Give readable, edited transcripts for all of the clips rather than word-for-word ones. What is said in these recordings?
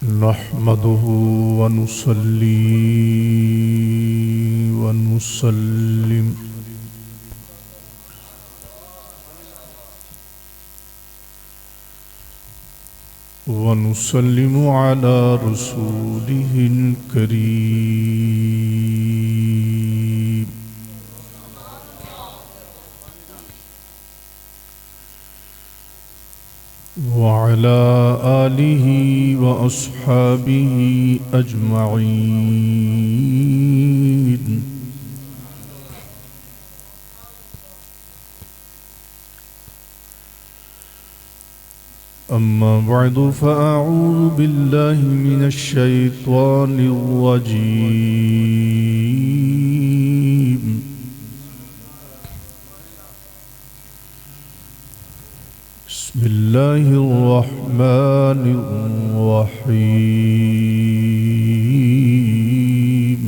نحمده ونصلي ونسلم على رسوله الكريم وعلى آله وأصحابه أجمعين. أما بعد فأعوذ بالله من الشيطان الرجيم. بسم الله الرحمن الرحيم.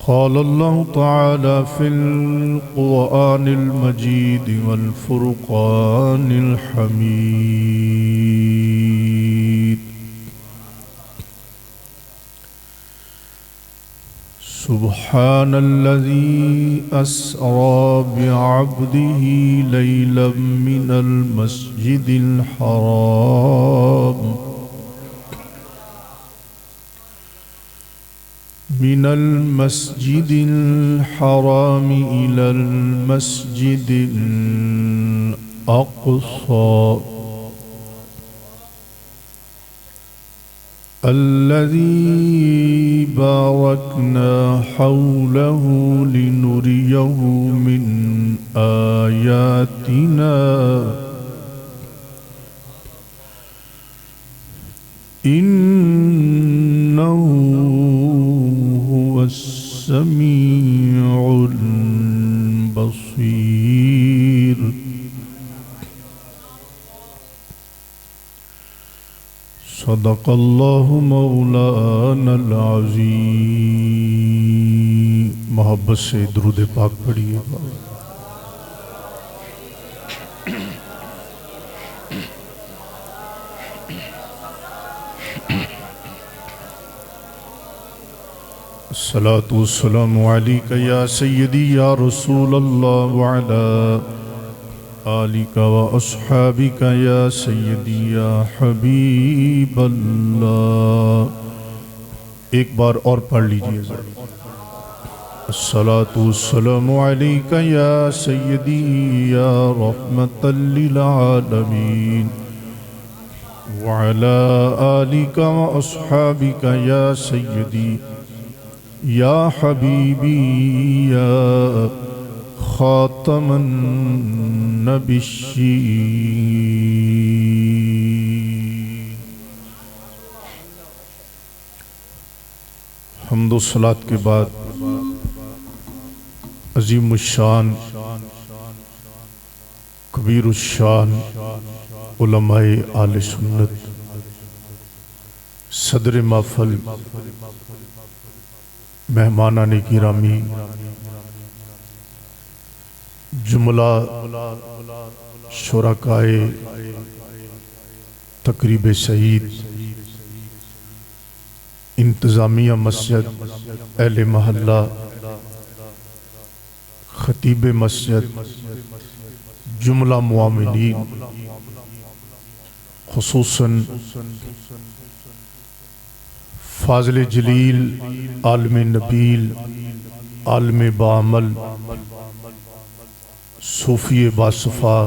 قال الله تعالى في القرآن المجيد والفرقان الحميد: سبحان الذي أسرى بعبده ليلا من المسجد الحرام إلى المسجد الأقصى الذي باركنا حوله لنريه من آياتنا إنه هو السميع البصير. صدق اللہ مولانا العظیم. محبت سے درود پاک پڑھیے. الصلاة والسلام علیکہ یا سیدی یا رسول اللہ وعلا آلک و اصحابک یا سیدی یا حبیب اللہ. ایک بار اور پڑھ لیجئے ذرا. الصلاة والسلام علیکہ یا سیدی یا رحمت للعالمین وعلا آلک و اصحابک یا سیدی یا حبیبی یا خاتم النبیین. حمد و صلاة کے بعد عظیم الشان کبیر الشان علماء آل سنت صدر محفل مہمانان گرامی جملہ شرکائے تقریب سعید انتظامیہ مسجد اہل محلہ خطیب مسجد جملہ معاملین خصوصاً فاضل جلیل عالم نبیل عالم بعمل صوفی باصفا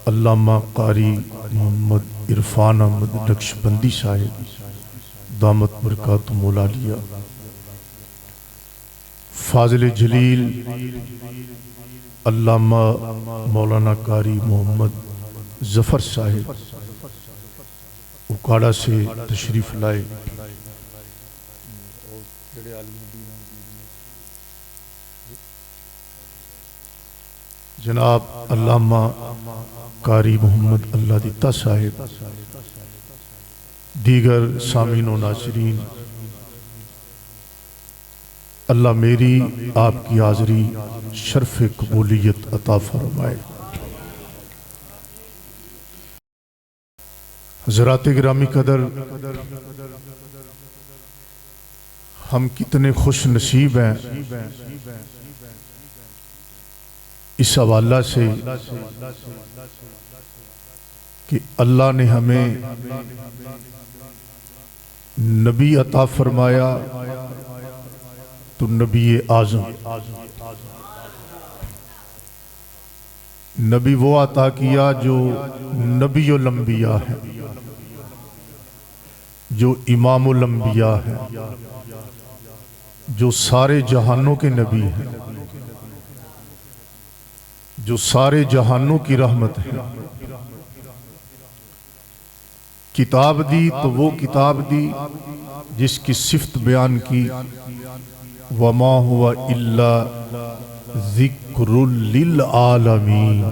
علامہ قاری محمد عرفان احمد نقشبندی صاحب دامت برکاتہم العالیہ، فاضل جلیل علامہ مولانا قاری محمد ظفر صاحب اکاڑا سے تشریف لائے. جناب علامہ قاری محمد اللہ دیتا صاحب، دیگر سامعین و ناظرین، اللہ میری آپ کی حاضری شرف قبولیت عطا فرمائے۔ حضرات گرامی قدر، ہم کتنے خوش نصیب ہیں اس حوالہ سے کہ اللہ نے ہمیں نبی عطا فرمایا تو نبی اعظم، نبی وہ عطا کیا جو نبی الانبیاء ہے، جو امام الانبیاء ہے، جو سارے جہانوں کے نبی ہیں، جو سارے جہانوں کی رحمت ہے۔ کتاب دی تو وہ کتاب دی جس کی صفت بیان کی، وَمَا هُوَ إِلَّا ذِكْرٌ لِلْعَالَمِينَ۔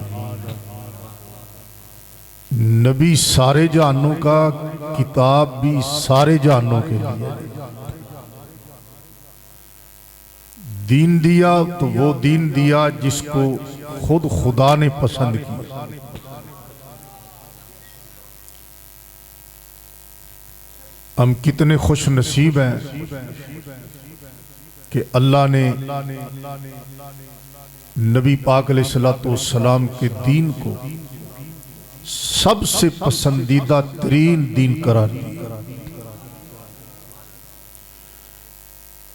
نبی سارے جہانوں کا، کتاب بھی سارے جہانوں کے لیے۔ دین دیا تو وہ دین دیا جس کو خود خدا نے پسند کیا۔ ہم کتنے خوش نصیب ہیں کہ اللہ نے نبی پاک علیہ السلام کے دین کو سب سے پسندیدہ ترین دین قرار دیا۔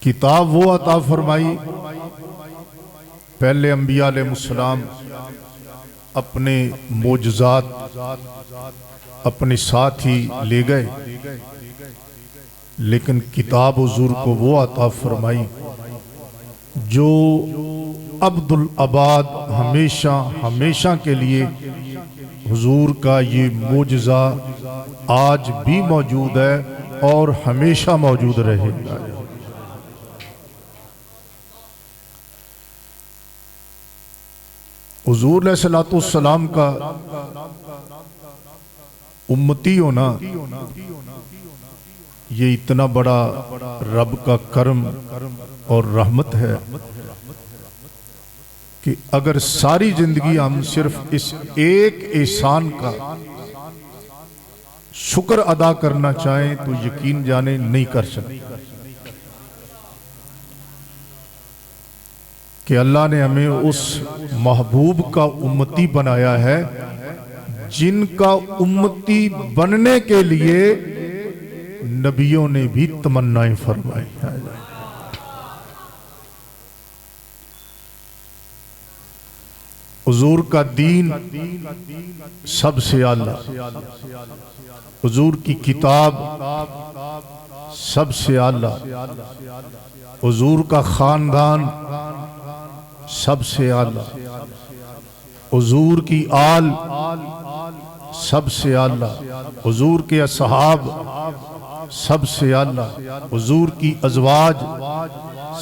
کتاب وہ عطا فرمائی، پہلے انبیاء علیہ السلام اپنے معجزات اپنے ساتھ ہی لے گئے، لیکن کتاب حضور کو وہ عطا فرمائی جو عبد العباد ہمیشہ ہمیشہ کے لیے حضور کا یہ معجزہ آج بھی موجود ہے اور ہمیشہ موجود رہے گا۔ حضور علیہ السلام کا امتی ہونا یہ اتنا بڑا رب کا کرم اور رحمت ہے کہ اگر ساری زندگی ہم صرف اس ایک احسان کا شکر ادا کرنا چاہیں تو یقین جانے نہیں کر سکتے کہ اللہ نے ہمیں اس محبوب کا امتی بنایا ہے جن کا امتی بننے کے لیے نبیوں نے بھی تمنائیں فرمائی۔ حضور کا دین سب سے اعلیٰ، حضور کی کتاب سب سے اعلیٰ، حضور کا خاندان سب سے اعلیٰ، حضور کی آل سب سے اعلیٰ، حضور کے اصحاب سب سے اعلیٰ، حضور کی ازواج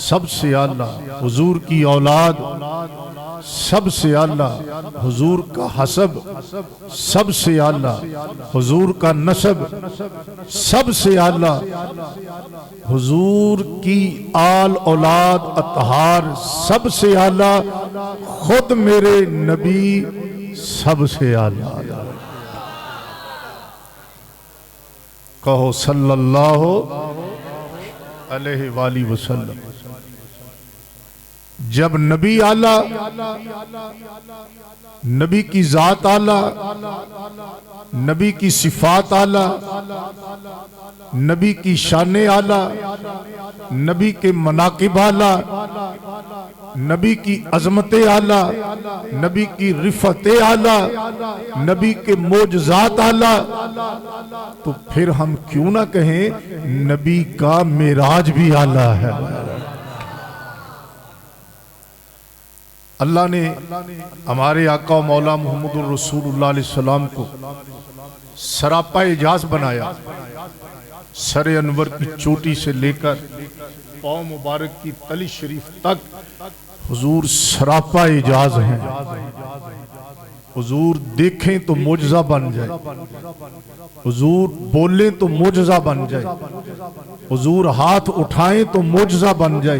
سب سے اعلیٰ، حضور کی اولاد سب سے اعلیٰ، حضور کا حسب سب سے اعلیٰ، حضور کا نسب سب سے اعلیٰ، حضور کی آل اولاد اطہار سب سے اعلیٰ، خود میرے نبی سب سے اعلیٰ۔ کہو صلی اللہ علیہ وآلہ وسلم۔ جب نبی اعلیٰ، نبی کی ذات اعلیٰ، نبی کی صفات اعلیٰ، نبی کی شان اعلیٰ، نبی کے مناقب اعلیٰ، نبی کی عظمت اعلیٰ، نبی کی رفعت اعلیٰ، نبی کے معجزات اعلیٰ، تو پھر ہم کیوں نہ کہیں نبی کا معراج بھی اعلیٰ ہے۔ اللہ نے ہمارے آقا و مولا محمد الرسول اللہ علیہ السلام کو سراپا اعجاز بنایا، سر انور کی چوٹی سے لے کر پاؤں مبارک کی تلی شریف تک حضور سراپا اعجاز ہیں۔ حضور دیکھیں تو معجزہ بن جائے، حضور بولیں تو معجزہ بن جائے، حضور ہاتھ اٹھائیں تو معجزہ بن جائے،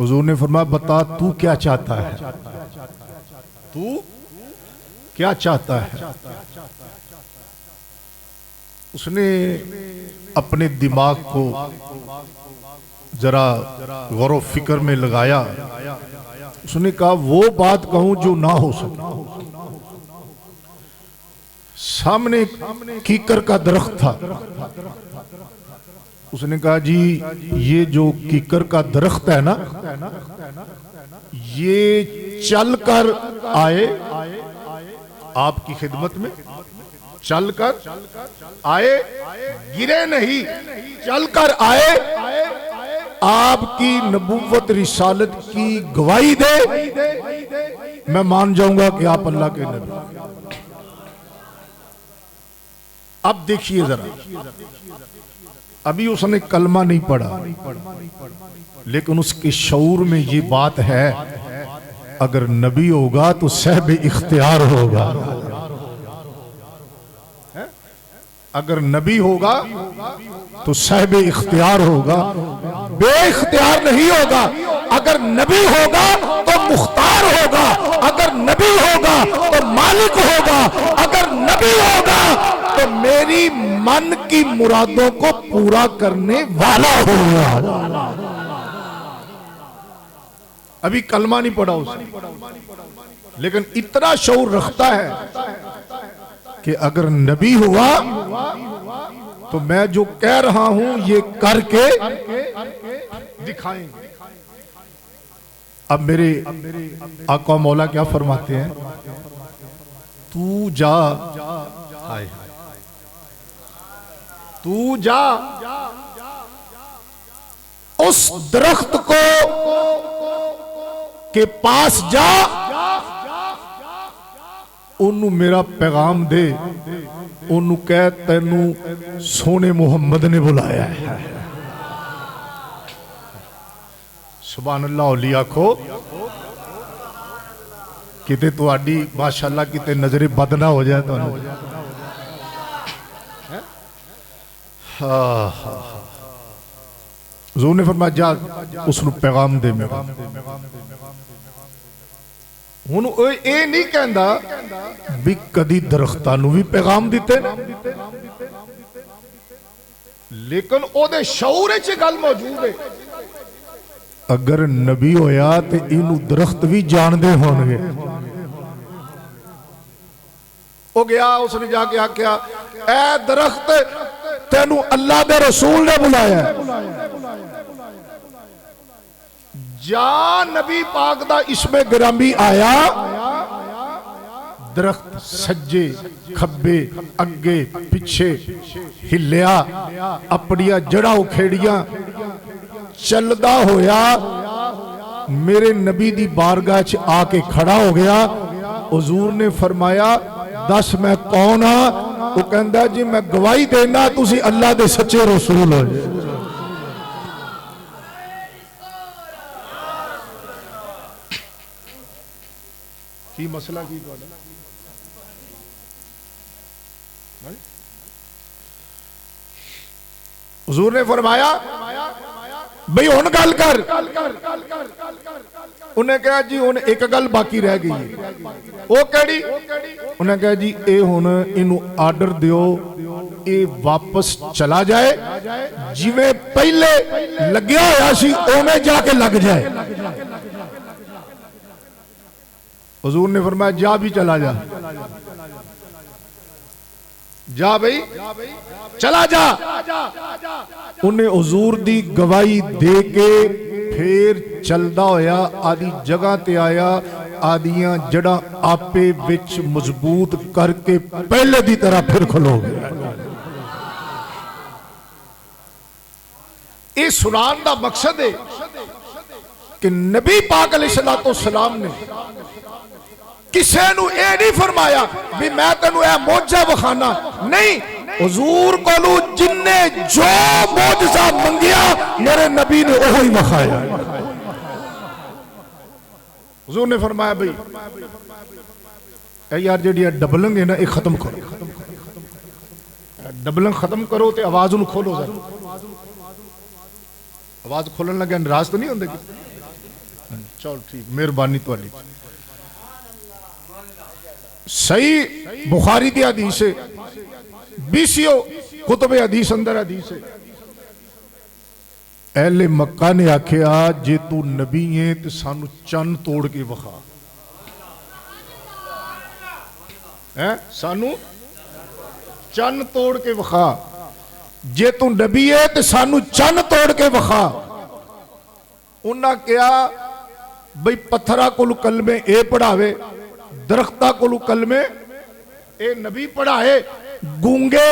حضور نے فرمایا بتا تو کیا چاہتا ہے، تو کیا چاہتا ہے؟ اس نے اپنے دماغ کو ذرا غور و فکر میں لگایا، اس نے کہا وہ بات کہوں جو نہ ہو سکے۔ سامنے کیکر کا درخت تھا، اس نے کہا جی یہ جو کیکر کا درخت ہے نا، یہ چل کر آئے آپ کی خدمت میں، چل کر آئے، گرے نہیں، چل کر آئے، آپ کی نبوت رسالت کی گواہی دے، میں مان جاؤں گا کہ آپ اللہ کے نبی۔ اب دیکھیے ذرا، ابھی اس نے کلمہ نہیں پڑھا، لیکن اس کے شعور میں یہ بات ہے اگر نبی ہوگا تو صاحب اختیار ہوگا، اگر نبی ہوگا تو صاحب اختیار ہوگا، بے اختیار نہیں ہوگا۔ اگر نبی ہوگا تو مختار ہوگا، اگر نبی ہوگا تو مالک ہوگا، اگر نبی ہوگا تو میری من کی مرادوں کو پورا کرنے والا ہوگا۔ ابھی کلمہ نہیں پڑھا اس نے، لیکن اتنا شعور رکھتا ہے کہ اگر نبی ہوا تو میں جو کہہ رہا ہوں یہ کر کے دکھائیں گے۔ اب میرے آقا مولا کیا فرماتے ہیں؟ تو جا، تو جا اس درخت کو کے پاس جا، انہوں میرا پیغام دے، انہوں کہہ تینوں سونے محمد نے بلایا ہے۔ سبحان اللہ، اولیاء کو کتے تو آڈی ماشاءاللہ کتے نظر بد نہ ہو جائے تو حضور نے فرمایا جا اس نے پیغام دے میرا۔ انہوں اے نہیں کہندا بھی کدی درختانوں بھی پیغام دیتے، لیکن او دے شعور چ گل موجود ہے اگر نبی ہویا تے انہوں درخت بھی جان دے ہون گے۔ او گیا، اس نے جا کے آکیا اے درخت تینوں اللہ دے رسول نے بلایا ہے، جا نبی پاک دا اسم گرامی آیا، درخت سجے کھبے اگے پچھے ہلیا، اپنیا جڑا اکھیڑیاں چلدا ہویا، میرے نبی دی بارگاہ چ آ کے کھڑا ہو گیا۔ حضور نے فرمایا دس میں کون ہاں؟ وہ کہندا جی میں گواہی دینا تسی اللہ دے سچے رسول ہو۔ کی مسئلہ کی تو حضور نے فرمایا بھئی ان گل کر، انہیں کہا جی انہیں ایک گل باقی رہ گئی ہے، وہ کہڑی؟ انہیں کہا جی اے ہن انہوں آرڈر دیو اے واپس چلا جائے، جی میں پہلے لگیا ہویا سی اونے جا کے لگ جائے۔ حضور نے فرمایا جا بھی چلا جا، جا بھئی چلا جا۔ انہیں حضور دی گواہی دے کے پھر چلدا ہویا آدھی جگہ تے آیا، آدھیاں جڑا آپے وچ مضبوط کر کے پہلے دی طرح پھر کھلو گیا۔ اس سنان دا مقصد ہے کہ نبی پاک علیہ السلام نے کسے نو اے نہیں فرمایا بھی میں تینوں اے موجزہ بخانا، نہیں، حضور کو لو جن نے جو موجزہ منگیا میرے نبی نے وہی بخایا۔ حضور نے فرمایا بھئی اے یار جڑی ڈبلنگ ہے نا ایک ختم کرو، ڈبلنگ ختم کرو تے آواز انہوں کھولو ذرا، آواز کھولن لگے ناراض تو نہیں ہوندے؟ چل ٹھیک مہربانی تواڈی صحیح بخاری دی حدیث ہے 20 کتب حدیث اندر حدیث ہے اہل مکہ نے آکھیا جے تو نبی ہے تے سانو چن توڑ کے وخا سانو چن توڑ کے وخا جے تو نبی ہے تے سانو چن توڑ کے وخا انہاں کیا بھئی پتھرہ کو کلمے اے پڑھاوے درختہ کو کلمے اے نبی پڑھائے گونگے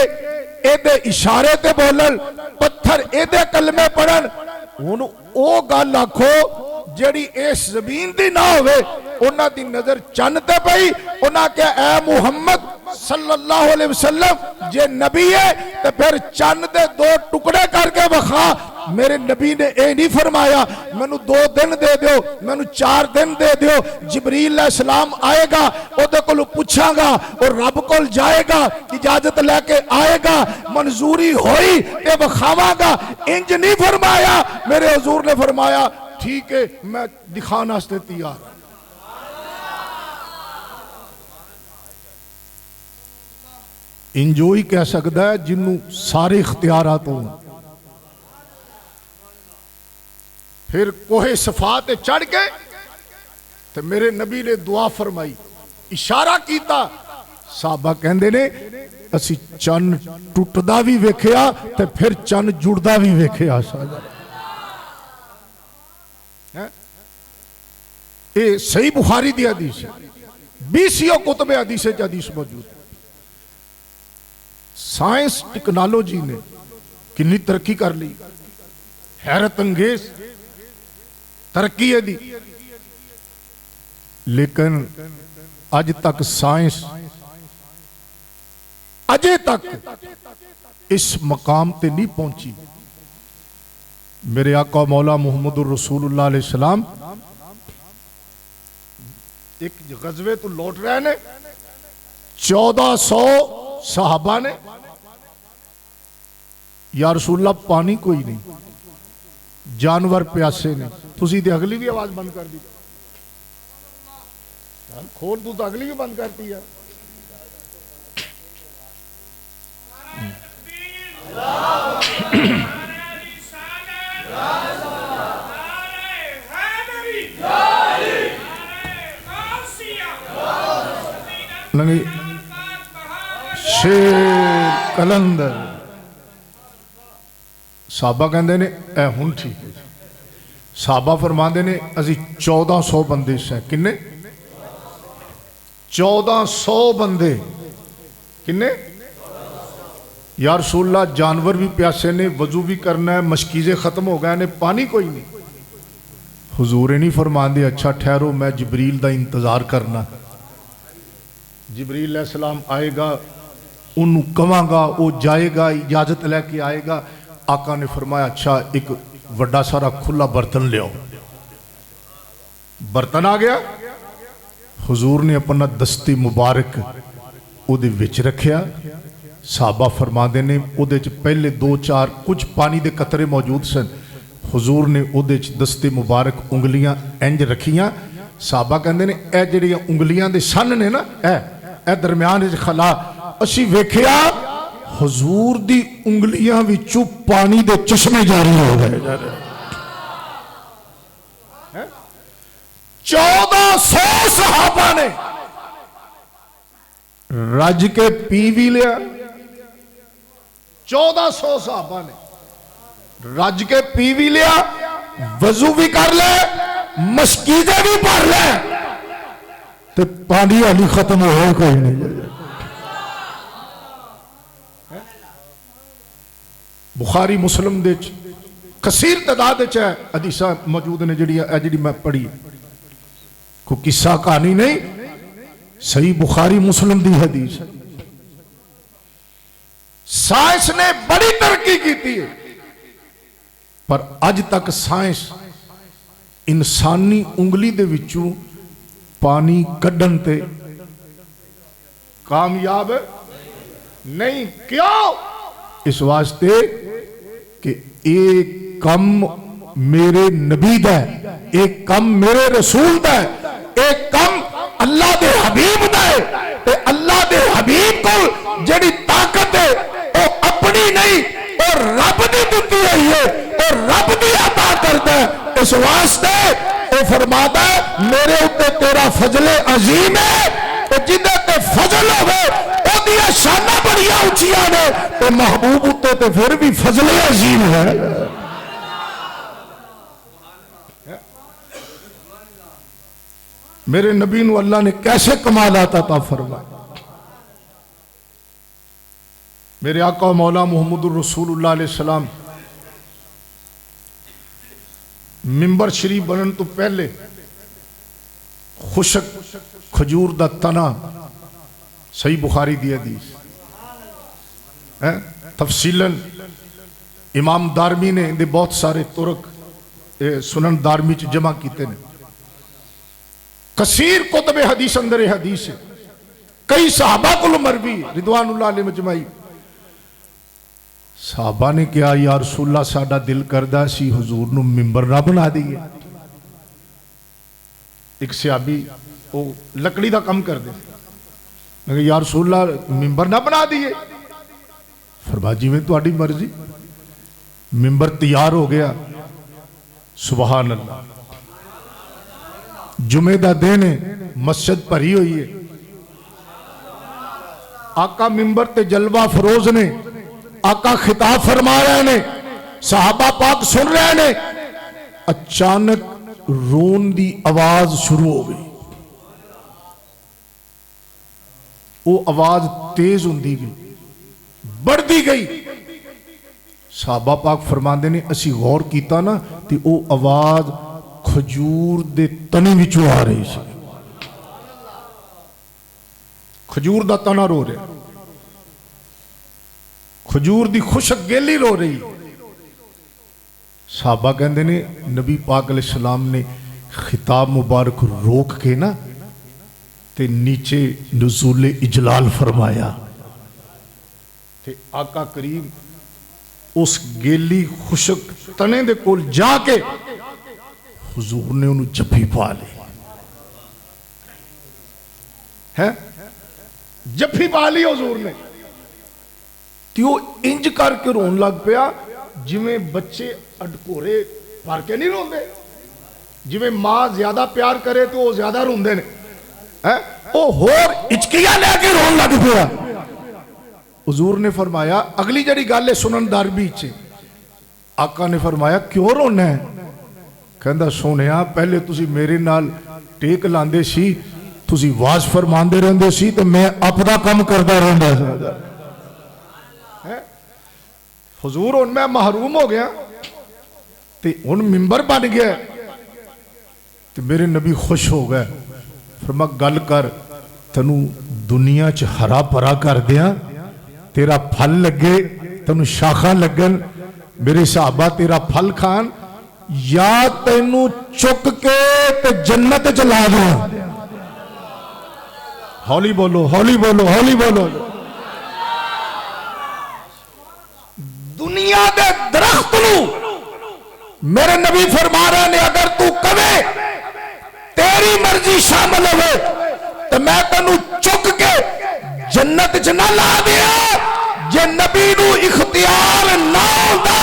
اے دے اشارے تے بولن پتھر اے دے کلمے پڑھن انہوں او گال آکھو جڑی اس زمین دی نہ ہوئے انہاں دی نظر چند تے پئی انہاں کہ اے محمد صلی اللہ علیہ وسلم جے نبی ہے تو پھر چند دے 2 ٹکڑے کر کے بخا میرے نبی نے اے نہیں فرمایا میں نو 2 دن دے دیو میں نو 4 دن دے دیو جبریل علیہ السلام آئے گا او دے کلو پوچھاں گا اور رب کل جائے گا اجازت لے کے آئے گا منظوری ہوئی تے بخاواں گا انج نہیں فرمایا میرے حضور نے فرمایا ٹھیک ہے میں دکھانا اس نے تیار انجوئی کہہ سکتا ہے جنہوں سارے اختیارات ہوں پھر کوہ صفات چڑھ کے تو میرے نبی نے دعا فرمائی اشارہ کیتا صحابہ کہندے نے اسی چن ٹوٹدا بھی ویکھیا تے پھر چن جڑدا بھی ویکھیا اے صحیح بخاری دی حدیث ہے 20 کتب حدیث ہے حدیث موجود ہے سائنس ٹیکنالوجی نے کنی ترقی کر لی حیرت انگیز ترقی ہے دی لیکن آج تک سائنس اجے تک اس مقام تے نہیں پہنچی میرے آقا مولا محمد الرسول اللہ علیہ السلام ایک غزوے تو لوٹ رہے نے 1400 صحابہ نے یا رسول اللہ پانی کوئی نہیں جانور پیاسے نے تسی دے اگلی بھی آواز بند کر دی کھول تو اگلی بھی بند کرتی ہے لنگی شیر کلندر صحابہ کہندے نے اے ہن ٹھیک ہے صحابہ فرماندے نے ازی 1400 بندے سے کنے 1400 بندے کنے یا رسول اللہ جانور بھی پیاسے نے وضو بھی کرنا ہے مشکیزیں ختم ہو گئے نے پانی کوئی نہیں حضور نہیں فرماندے اچھا ٹھہرو میں جبریل دا انتظار کرنا جبریل علیہ السلام آئے گا انہوں کماں گا وہ جائے گا اجازت لے کے آئے گا آقا نے فرمایا اچھا ایک وڈا سارا کھلا برتن لے آؤ برتن آ گیا حضور نے اپنا دستی مبارک او دے وچ رکھیا صحابہ فرماندے نے او دے پہلے 2-4 کچھ پانی دے قطرے موجود سن حضور نے او دے دستی مبارک انگلیاں انج رکھیاں صحابہ کہندے نے اے جڑیاں انگلیاں دے سن نے نا اے درمیان وچ خلا اسی ویکھیا حضور دی انگلیاں وچوں پانی دے چشمے جاری ہو گئے 1400 صحابہ نے رج کے پی بھی لیا 1400 صحابہ نے رج کے پی بھی لیا وضو بھی کر لے مشکیزیں بھی پڑھ لے تو پانی علی ختم ہو کوئی نہیں بخاری مسلم دے کثیر تعداد ہے حدیثہ موجود نے جڑی میں پڑھی کوئی قصہ کہانی نہیں صحیح بخاری مسلم دی حدیث سائنس نے بڑی ترقی کی تھی پر اج تک سائنس انسانی انگلی دے وچوں پانی کڈن تے کامیاب نہیں کیوں اس واسطے کہ ایک کم میرے نبی دا ہے ایک کم میرے رسول دا ہے، ایک کم اللہ دے حبیب دا ہے، تے اللہ دے حبیب کو جڑی طاقت ہے وہ اپنی نہیں، اور رب دی دتی ہوئی ہے، اور رب دی عطا کرتا ہے۔ اس واسطے وہ فرماتا ہے میرے اوپر تیرا فضل عظیم ہے، تو جدے تے فضل ہوئے او دیا شانہ بڑیا اچھیاں نے، تو محبوب ہوتے تو پھر بھی فضل عظیم ہے۔ میرے نبی نو اللہ نے کیسے کمالات عطا فرمایا۔ میرے آقا و مولا محمد الرسول اللہ علیہ السلام منبر شریف بنن تو پہلے خشک کھجور دا تنا، صحیح بخاری دی حدیث تفصیلاً امام دارمی نے اندے بہت سارے طرق سنن دارمی چ جمع کیتے ہیں، کثیر کتب حدیث اندر حدیث ہے، کئی صحابہ کو مروی رضوان اللہ علیہ مجمعی۔ صحابہ نے کہا یا رسول اللہ ساڈا دل کردہ سی حضور نو ممبر نہ بنا دیئے۔ ایک صحابی وہ لکڑی دا کم کر دے، یا رسول اللہ ممبر نہ بنا دیئے۔ فرمایا جی میں تہاڈی مرضی۔ ممبر تیار ہو گیا، سبحان اللہ، جمعہ دا دن ہے، مسجد بھری ہوئی ہے، آقا ممبر تے جلوہ فروز نے، آقا خطاب فرما رہے نے، صحابہ پاک سن رہے نے، اچانک رون دی آواز شروع ہو گئی۔ وہ آواز تیز ہوندی گئی، بڑھ دی گئی۔ صحابہ پاک فرماندے نے اسی غور کیتا نا تے وہ آواز کھجور دے تنے وچوں آ رہی سی، کھجور دا تنا رو رہا، کھجور دی خشک گیلی رو رہی۔ صحابہ کہندے نے نبی پاک علیہ السلام نے خطاب مبارک روک کے نا تے نیچے نزول اجلال فرمایا، تے آقا کریم اس گیلی خشک تنے دے کول جا کے حضور نے انہوں جفی پا لی ہے، جفی پا لی حضور نے، تیو انج کر کے رون لگ پیا جویں بچے اڈکورے پار کے نہیں رون دے، جویں ماں زیادہ پیار کرے تو وہ زیادہ رون دے نے، وہ ہور اچکیاں لے کے رون لگ پیا۔ حضور نے فرمایا اگلی جڑی گالے سنن دارمی چھے، آقا نے فرمایا کیوں رونا ہے؟ کہندہ سونیا پہلے تسی میرے نال ٹیک لاندے سی، تسی واز فرماندے رہندے سی تو میں اپنا کم کردہ رہندہ سا۔ حضور ان میں محروم ہو گیا تے ان ممبر بن گیا تے میرے نبی خوش ہو گئے، فرما گل کر تنو دنیا چ ہرا پرا کر دیا، تیرا پھل لگے، تنو شاخاں لگن، میرے صحابہ تیرا پھل کھان، یا تینو چک کے تے جنت چلا دیا۔ ہولی بولو ہولی بولو ہولی بولو۔ دنیا دے درخت نو میرے نبی فرما رہے نے اگر تو کبے تیری مرضی شامل ہوئے تو میں تنو چک کے جنت جنہ لا دیا، جے نبی نو اختیار نہ ہوتا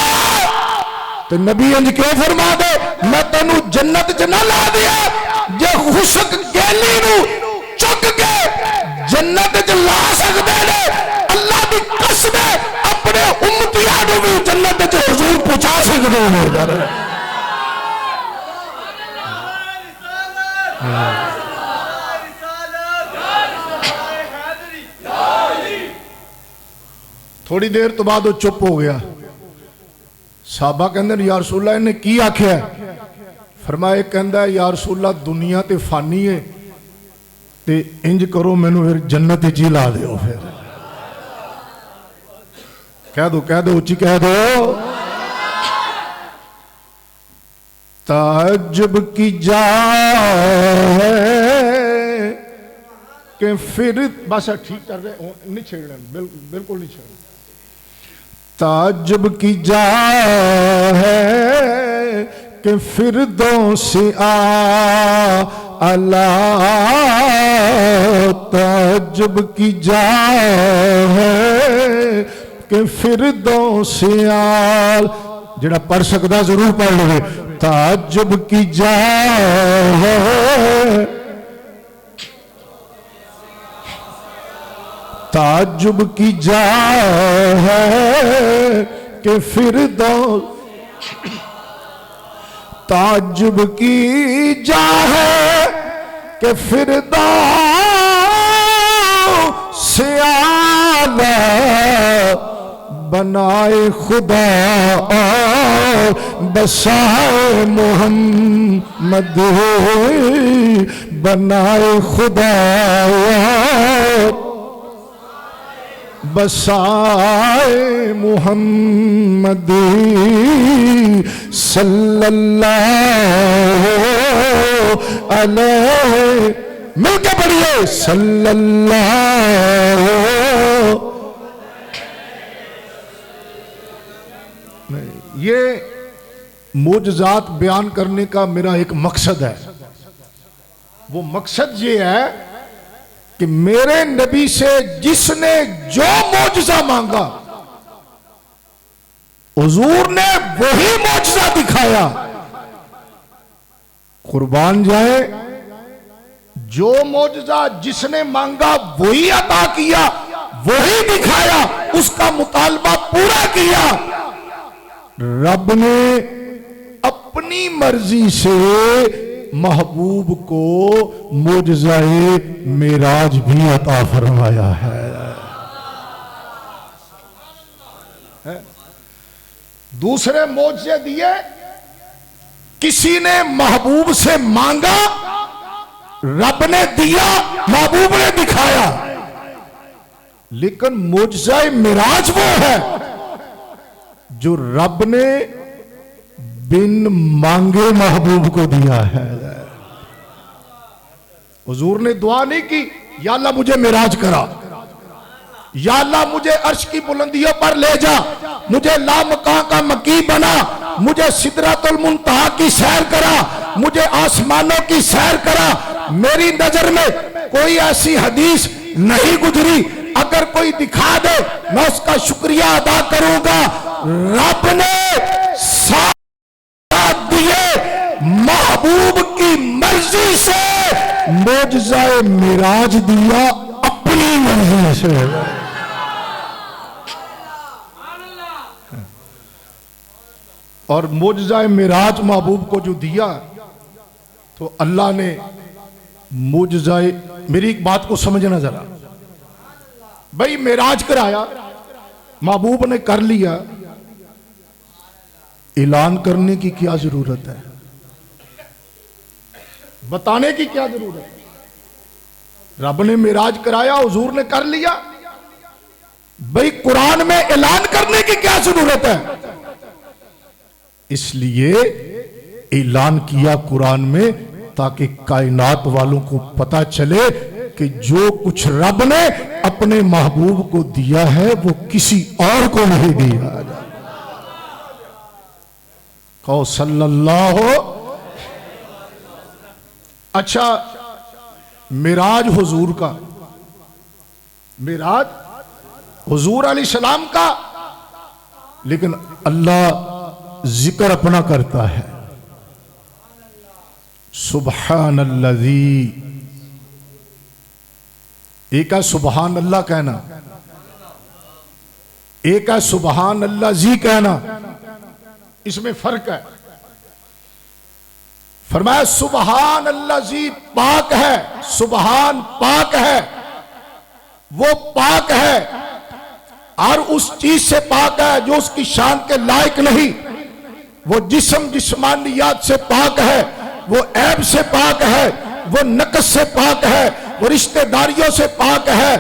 تو نبی انج کیوں فرما دے میں تنو جنت جنہ لا دیا، جے خشک گیلی نو چک کے جنت جلا سکتے نے، اللہ دی قسم ہے اپنے امتیانوں بھی جنت جو حضور پہنچا سکتے ہیں۔ تھوڑی دیر تو بعد وہ چپ ہو گیا۔ صحابہ کہندے یا رسول اللہ انہیں کی آکھیا ہے؟ فرمائے کہندہ ہے یا رسول اللہ دنیا تے فانی ہے تے انج کرو میں نو پھر جنت جی لا دے ہو، پھر کہہ دو اچھی کہہ دو۔ تعجب کی جا ہے کہ پھر بس ٹھیک کر رہے نہیں چھیڑنا، بالکل نہیں چھیڑنا۔ تعجب کی جا ہے کہ فردوس اعلی تعجب کی جا ہے کہ فردوس اعلی. جڑا پڑھ سکتا ضرور پڑھ لے. تعجب کی جا ہے تعجب کی جا ہے کہ فردوس. تعجب کی جا ہے کہ فردوس اعلی بنائے خدا اور بسائے محمد. بنائے خدا اور بسائے محمد صلی اللہ علیہ. مل کے پڑھیے صلی اللہ. یہ معجزات بیان کرنے کا میرا ایک مقصد ہے. وہ مقصد یہ ہے کہ میرے نبی سے جس نے جو معجزہ مانگا حضور نے وہی معجزہ دکھایا. قربان جائے جو معجزہ جس نے مانگا وہی عطا کیا, وہی دکھایا, اس کا مطالبہ پورا کیا. رب نے اپنی مرضی سے محبوب کو معجزہ معراج بھی عطا فرمایا ہے. دوسرے معجزے دیے, کسی نے محبوب سے مانگا, رب نے دیا, محبوب نے دکھایا. لیکن معجزہ معراج وہ ہے جو رب نے بن مانگے محبوب کو دیا ہے. حضور نے دعا نہیں کی یا اللہ مجھے معراج کرا, یا اللہ مجھے عرش کی بلندیوں پر لے جا, مجھے لامکاں کا مکی بنا, مجھے سدرۃ المنتہا کی سیر کرا, مجھے آسمانوں کی سیر کرا. میری نظر میں کوئی ایسی حدیث نہیں گزری, اگر کوئی دکھا دے میں اس کا شکریہ ادا کروں گا. رب نے ساتھ دیے محبوب کی مرضی سے معجزہ معراج دیا اپنی مرضی سے. اور معجزہ معراج محبوب کو جو دیا تو اللہ نے معجزہ, میری ایک بات کو سمجھنا ذرا, بھئی معراج کرایا, محبوب نے کر لیا, اعلان کرنے کی کیا ضرورت ہے؟ بتانے کی کیا ضرورت ہے؟ رب نے معراج کرایا, حضور نے کر لیا, بھئی قرآن میں اعلان کرنے کی کیا ضرورت ہے؟ اس لیے اعلان کیا قرآن میں تاکہ کائنات والوں کو پتا چلے کہ جو کچھ رب نے اپنے محبوب کو دیا ہے وہ کسی اور کو نہیں دیا. کہو صلی اللہ. اچھا, معراج حضور کا, معراج حضور علیہ السلام کا, لیکن اللہ ذکر اپنا کرتا ہے. سبحان الذی, ایک ہے سبحان اللہ کہنا, ایک ہے سبحان اللہ زی کہنا, اس میں فرق ہے. فرمایا سبحان اللہ زی پاک ہے, سبحان پاک ہے, وہ پاک ہے, اور اس چیز سے پاک ہے جو اس کی شان کے لائق نہیں. وہ جسم جسمانیات سے پاک ہے, وہ عیب سے پاک ہے, وہ نقص سے پاک ہے, وہ رشتہ داریوں سے پاک ہے,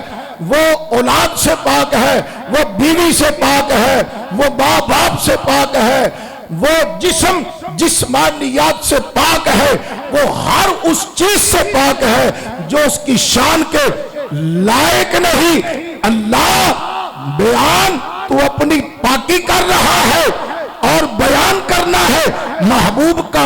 وہ اولاد سے پاک ہے, وہ بیوی سے پاک ہے, وہ باپ باپ سے پاک ہے, وہ جسم جسمانیات سے پاک ہے, وہ ہر اس چیز سے پاک ہے جو اس کی شان کے لائق نہیں. اللہ بیان تو اپنی پاکی کر رہا ہے اور بیان کرنا ہے محبوب کا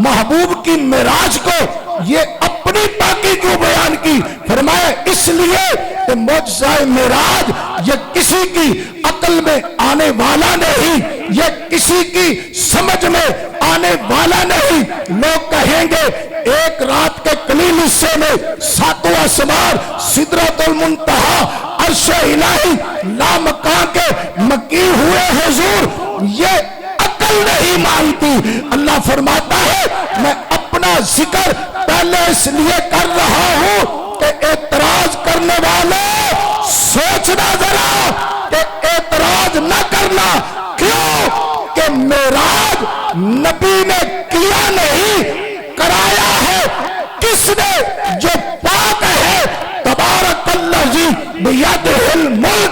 محبوب کی معراج کو یہ اپنی پاکی کیوں بیان کی؟ فرمایا اس لیے کہ معجزہ معراج یہ کسی کی عقل میں آنے والا نہیں، یہ کسی کی سمجھ میں آنے والا نہیں۔ لوگ کہیں گے ایک رات کے قلیل حصے میں ساتوں آسمان، سدرۃ المنتہا، عرش الہی، لامکان کے مکی ہوئے حضور، یہ عقل نہیں مانتی۔ اللہ فرماتا ہے میں اپنا ذکر پہلے اس لیے کر رہا ہوں کہ اعتراض کرنے والے سوچنا ذرا کہ اعتراض نہ کرنا۔ کیوں کہ معراج نبی نے کیا نہیں، کرایا ہے کس نے؟ جو پاک ہے، تبارک الذی بیدہ الملک،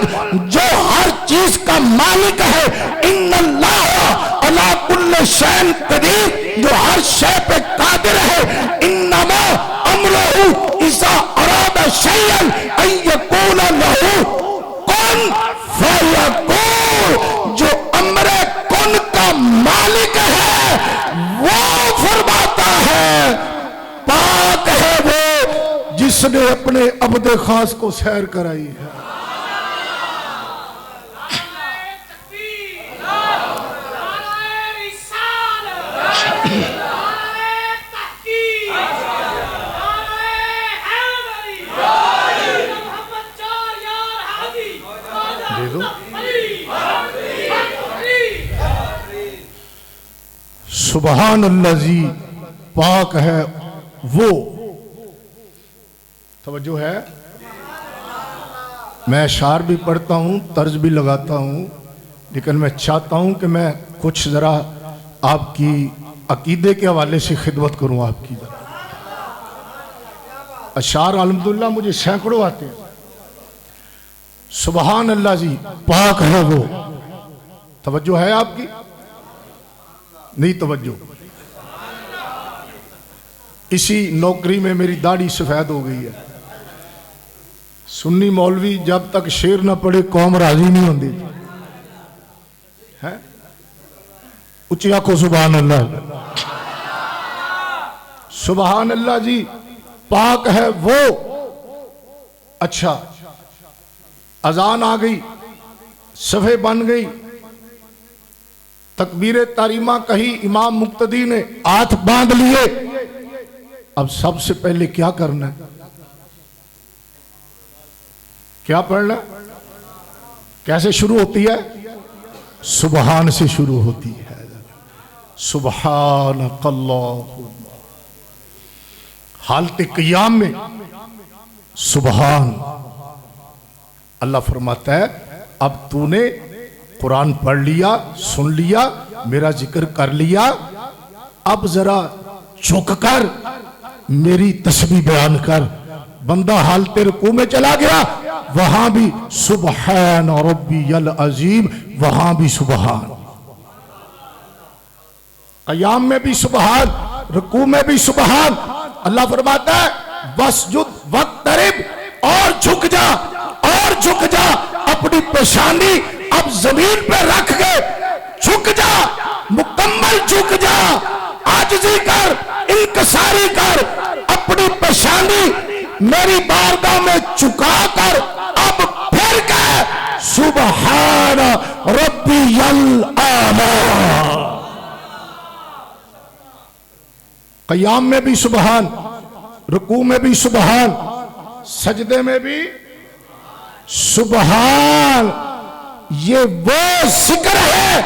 جو ہر چیز کا مالک ہے۔ ان اللہ علی کل شیء قدیر، جو ہر شے پہ قادر ہے۔ انما امرہ اذا اراد شیئا ان یکون لہ کن فیکون، جو امر کن کا مالک ہے وہ فرماتا ہے۔ پاک ہے وہ جس نے اپنے عبد خاص کو سیر کرائی ہے۔ سبحان الذی، پاک ہے وہ، توجہ ہے، میں اشعار بھی پڑھتا ہوں، طرز بھی لگاتا ہوں، لیکن میں چاہتا ہوں کہ میں کچھ ذرا آپ کی عقیدے کے حوالے سے خدمت کروں آپ کی ذرا۔ اشعار الحمدللہ مجھے سینکڑوں آتے ہیں۔ سبحان اللہ جی، پاک ہے وہ، توجہ ہے آپ کی؟ نہیں توجہ؟ اسی نوکری میں میری داڑھی سفید ہو گئی ہے۔ سنی مولوی جب تک شعر نہ پڑھے قوم راضی نہیں ہوندی ہے۔ اچھی آنکھوں سبحان اللہ، سبحان اللہ جی، پاک ہے وہ۔ اچھا، اذان آ گئی، صفحے بن گئی، تکبیر تحریمہ کہی، امام مقتدی نے ہاتھ باندھ لیے۔ اب سب سے پہلے کیا کرنا ہے؟ کیا پڑھنا ہے؟ کیسے شروع ہوتی ہے؟ سبحان سے شروع ہوتی ہے۔ سبحانک اللہم، حالت قیام میں سبحان۔ اللہ فرماتا ہے اب تو نے قرآن پڑھ لیا، سن لیا، میرا ذکر کر لیا، اب ذرا جھک کر میری تسبیح بیان کر۔ بندہ حالت رکوع میں چلا گیا، وہاں بھی سبحان ربی العظیم، وہاں بھی سبحان، قیام میں بھی سبحان، رکوع میں بھی سبحان۔ اللہ فرماتا ہے واسجد واقترب، اور جھک جا، اور جھک جا، اپنی پیشانی اب زمین پہ رکھ گئے، جھک جا، مکمل جھک جا، عاجزی کر، انکساری کر، اپنی پیشانی میری بارگاہ میں چکا کر اب پھر کہ سبحان ربی الاعلی۔ قیام میں بھی سبحان، رکوع میں بھی سبحان، سجدے میں بھی سبحان۔ یہ وہ ذکر ہے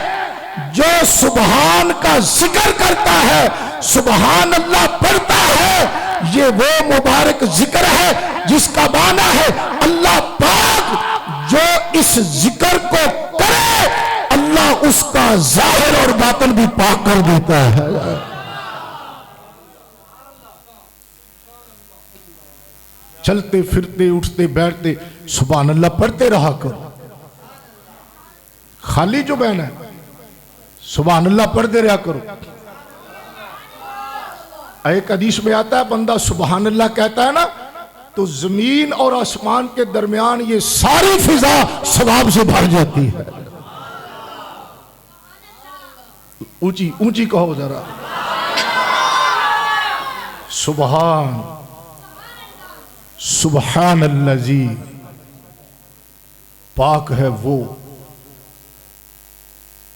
جو سبحان کا ذکر کرتا ہے، سبحان اللہ پڑھتا ہے۔ یہ وہ مبارک ذکر ہے جس کا معنی ہے اللہ پاک جو اس ذکر کو کرے اللہ اس کا ظاہر اور باطن بھی پاک کر دیتا ہے۔ چلتے پھرتے اٹھتے بیٹھتے سبحان اللہ پڑھتے رہا کرو، خالی جو بہن ہے سبحان اللہ پڑھتے رہا کرو۔ ایک حدیث میں آتا ہے بندہ سبحان اللہ کہتا ہے نا تو زمین اور آسمان کے درمیان یہ ساری فضا ثواب سے بھر جاتی ہے۔ اونچی اونچی کہو ذرا، سبحان الذی، پاک ہے وہ،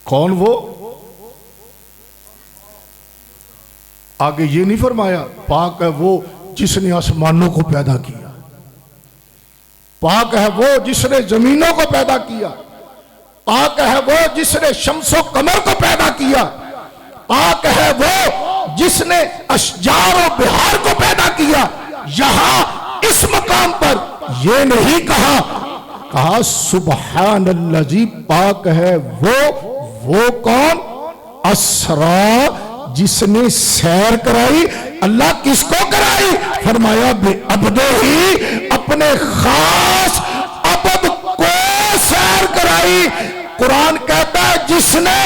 کون وہ؟ آگے یہ نہیں فرمایا پاک ہے وہ جس نے آسمانوں کو پیدا کیا، پاک ہے وہ جس نے زمینوں کو پیدا کیا، پاک ہے وہ جس نے شمس و قمر کو پیدا کیا، پاک ہے وہ جس نے اشجار و بہار کو پیدا کیا۔ یہاں اس مقام پر یہ نہیں کہا سبحان الذی، پاک ہے وہ کون؟ اسرا، جس نے سیر کرائی۔ اللہ کس کو کرائی؟ فرمایا بے عبدہ ہی، اپنے خاص عبد کو سیر کرائی۔ قرآن کہتا ہے جس نے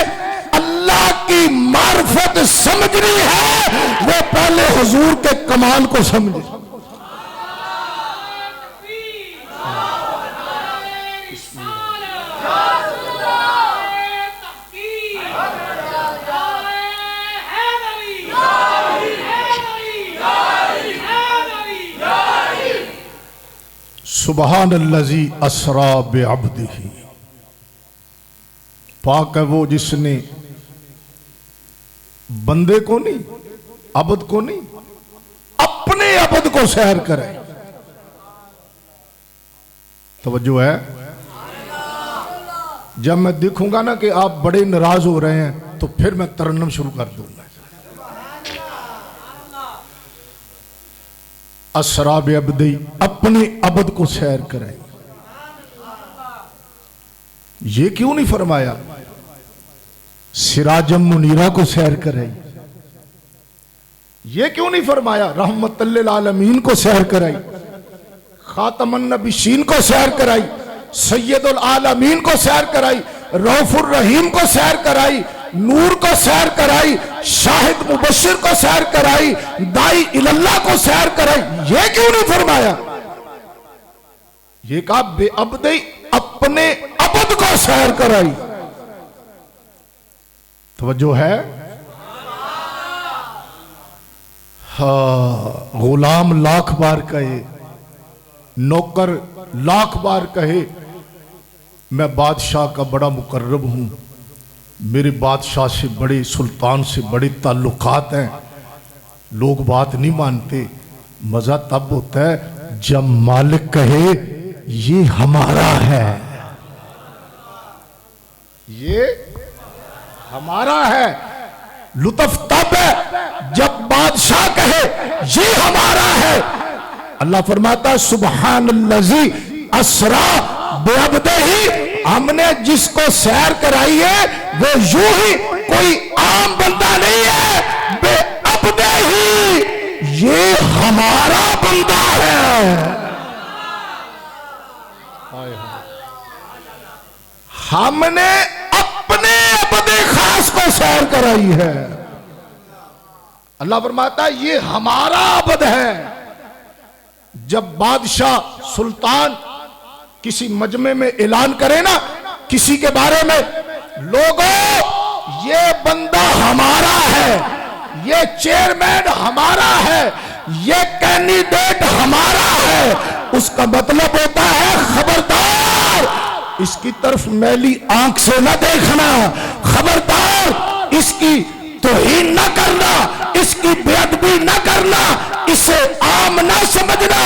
اللہ کی معرفت سمجھنی ہے وہ پہلے حضور کے کمال کو سمجھے۔ سبحان الذی اسرا بعبدہ، پاک ہے وہ جس نے بندے کو نہیں، عبد کو نہیں، اپنے عبد کو سیر کرے۔ توجہ ہے؟ جب میں دیکھوں گا نا کہ آپ بڑے ناراض ہو رہے ہیں تو پھر میں ترنم شروع کر دوں گا۔ اسرا بعبدہ، اپنے عبد کو سیر کرے۔ یہ کیوں نہیں فرمایا سراجم منیرہ کو سیر کرے؟ یہ کیوں نہیں فرمایا رحمت للعالمین کو سیر کرائی، خاتم النبیین کو سیر کرائی، سید العالمین کو سیر کرائی، رؤوف الرحیم کو سیر کرائی، نور کو سیر کرائی، شاہد مبشر کو سیر کرائی، دائی اللہ کو سیر کرائی؟ یہ کیوں نہیں فرمایا؟ یہ کہا بے عبدہ، اپنے عبد کو سیر کرائی۔ توجہ ہے؟ ہاں، غلام لاکھ بار کہے، نوکر لاکھ بار کہے میں بادشاہ کا بڑا مقرب ہوں، میرے بادشاہ سے بڑے، سلطان سے بڑے تعلقات ہیں، لوگ بات نہیں مانتے۔ مزہ تب ہوتا ہے جب مالک کہے یہ ہمارا ہے، یہ ہمارا ہے۔ لطف تب ہے جب بادشاہ کہے یہ ہمارا ہے۔ اللہ فرماتا ہے سبحان الذی اسرا بعبدہ، ہم نے جس کو سیر کرائی ہے وہ یوں ہی کوئی عام بندہ نہیں ہے، بے عبدہ ہی، یہ ہمارا بندہ ہے۔ ہم نے اپنے عبد خاص کو سیر کرائی ہے۔ اللہ فرماتا ہے یہ ہمارا عبد ہے۔ جب بادشاہ، سلطان کسی مجمع میں اعلان کرے نا کسی کے بارے میں، لوگوں یہ بندہ ہمارا ہے، یہ چیئرمین ہمارا ہے، یہ کینڈیڈیٹ ہمارا ہے، اس کا مطلب ہوتا ہے خبردار اس کی طرف میلی آنکھ سے نہ دیکھنا، خبردار اس کی توہین نہ کرنا، اس کی بے ادبی نہ کرنا، اسے عام نہ سمجھنا،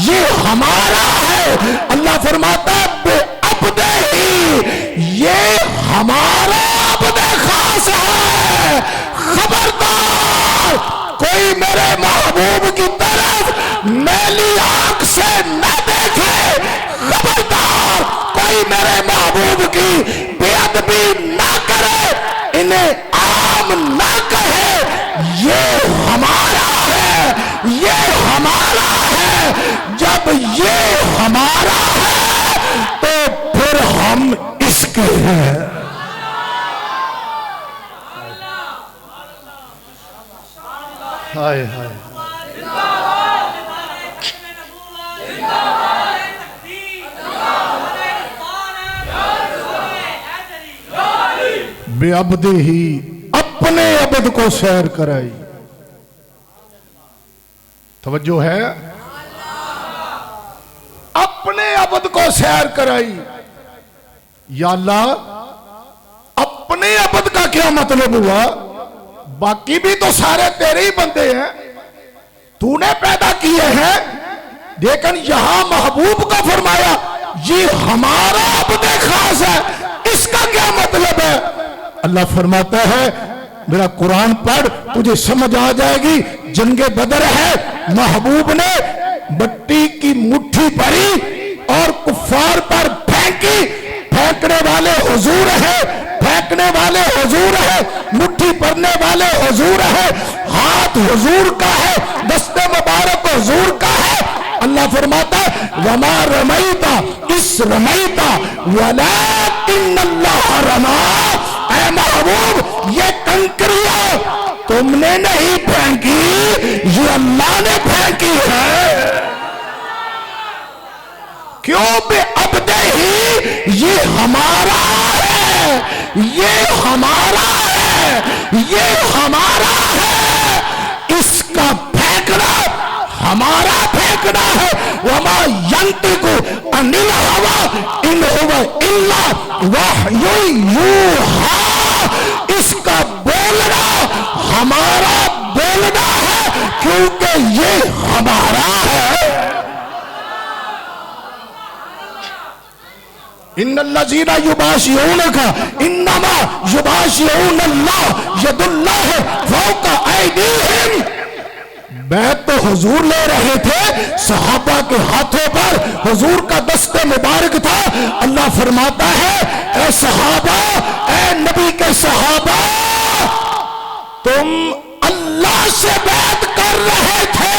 یہ ہمارا ہے۔ اللہ فرماتا ہے بے عبدہ ہی، یہ ہمارا عبد خاص ہے۔ خبردار کوئی میرے محبوب کی طرف میلی آنکھ سے نہ دیکھے، خبردار کوئی میرے محبوب کی بے ادبی نہ کرے، انہیں عام نہ کہے، یہ ہمارا ہے، یہ ہمارا ہے۔ جب یہ ہمارا ہے تو پھر ہم اس کے ہیں۔ ہائے ہائے، بے عبدہ ہی، اپنے عبد کو سیر کرائی۔ توجہ ہے؟ اپنے عبد کو سیر کرائی. یا اللہ اپنے عبد کا کیا مطلب ہوا؟ باقی بھی تو سارے تیرے ہی بندے ہیں، تو نے پیدا کیے ہیں، لیکن یہاں محبوب کا فرمایا یہ ہمارا عبد خاص ہے، اس کا کیا مطلب ہے؟ اللہ فرماتا ہے میرا قرآن پڑھ تجھے سمجھ آ جائے گی. جنگ بدر ہے، محبوب نے مٹی کی مٹھی بھری اور کفار پر پھینکی. پھینکنے والے حضور ہے، پھینکنے والے حضور ہے، مٹھی بھرنے والے حضور ہے، ہاتھ حضور کا ہے، دست مبارک حضور کا ہے. اللہ فرماتا ہے وما رمیتا اس رمیتا ولکن اللہ رما. اے محبوب یہ کنکریاں تم نے نہیں پھینکی، یہ اللہ نے پھینکی ہے. کیوں؟ بے عبدہ ہی یہ ہمارا ہے، یہ ہمارا ہے، یہ ہمارا ہے. اس کا پھینکنا ہمارا پھینکنا ہے. وما ینطق عن الہوی ان ہوا الا وحی یوحی. اس کا بولنا ہمارا بولنا ہے کیونکہ یہ ہمارا ہے. ان الذین یباشرونک انما یباشرون اللہ ید اللہ فوق ایدیہم. بیعت تو حضور لے رہے تھے، صحابہ کے ہاتھوں پر حضور کا دست مبارک تھا. اللہ فرماتا ہے اے صحابہ، اے نبی کے صحابہ، تم اللہ سے بیعت کر رہے تھے،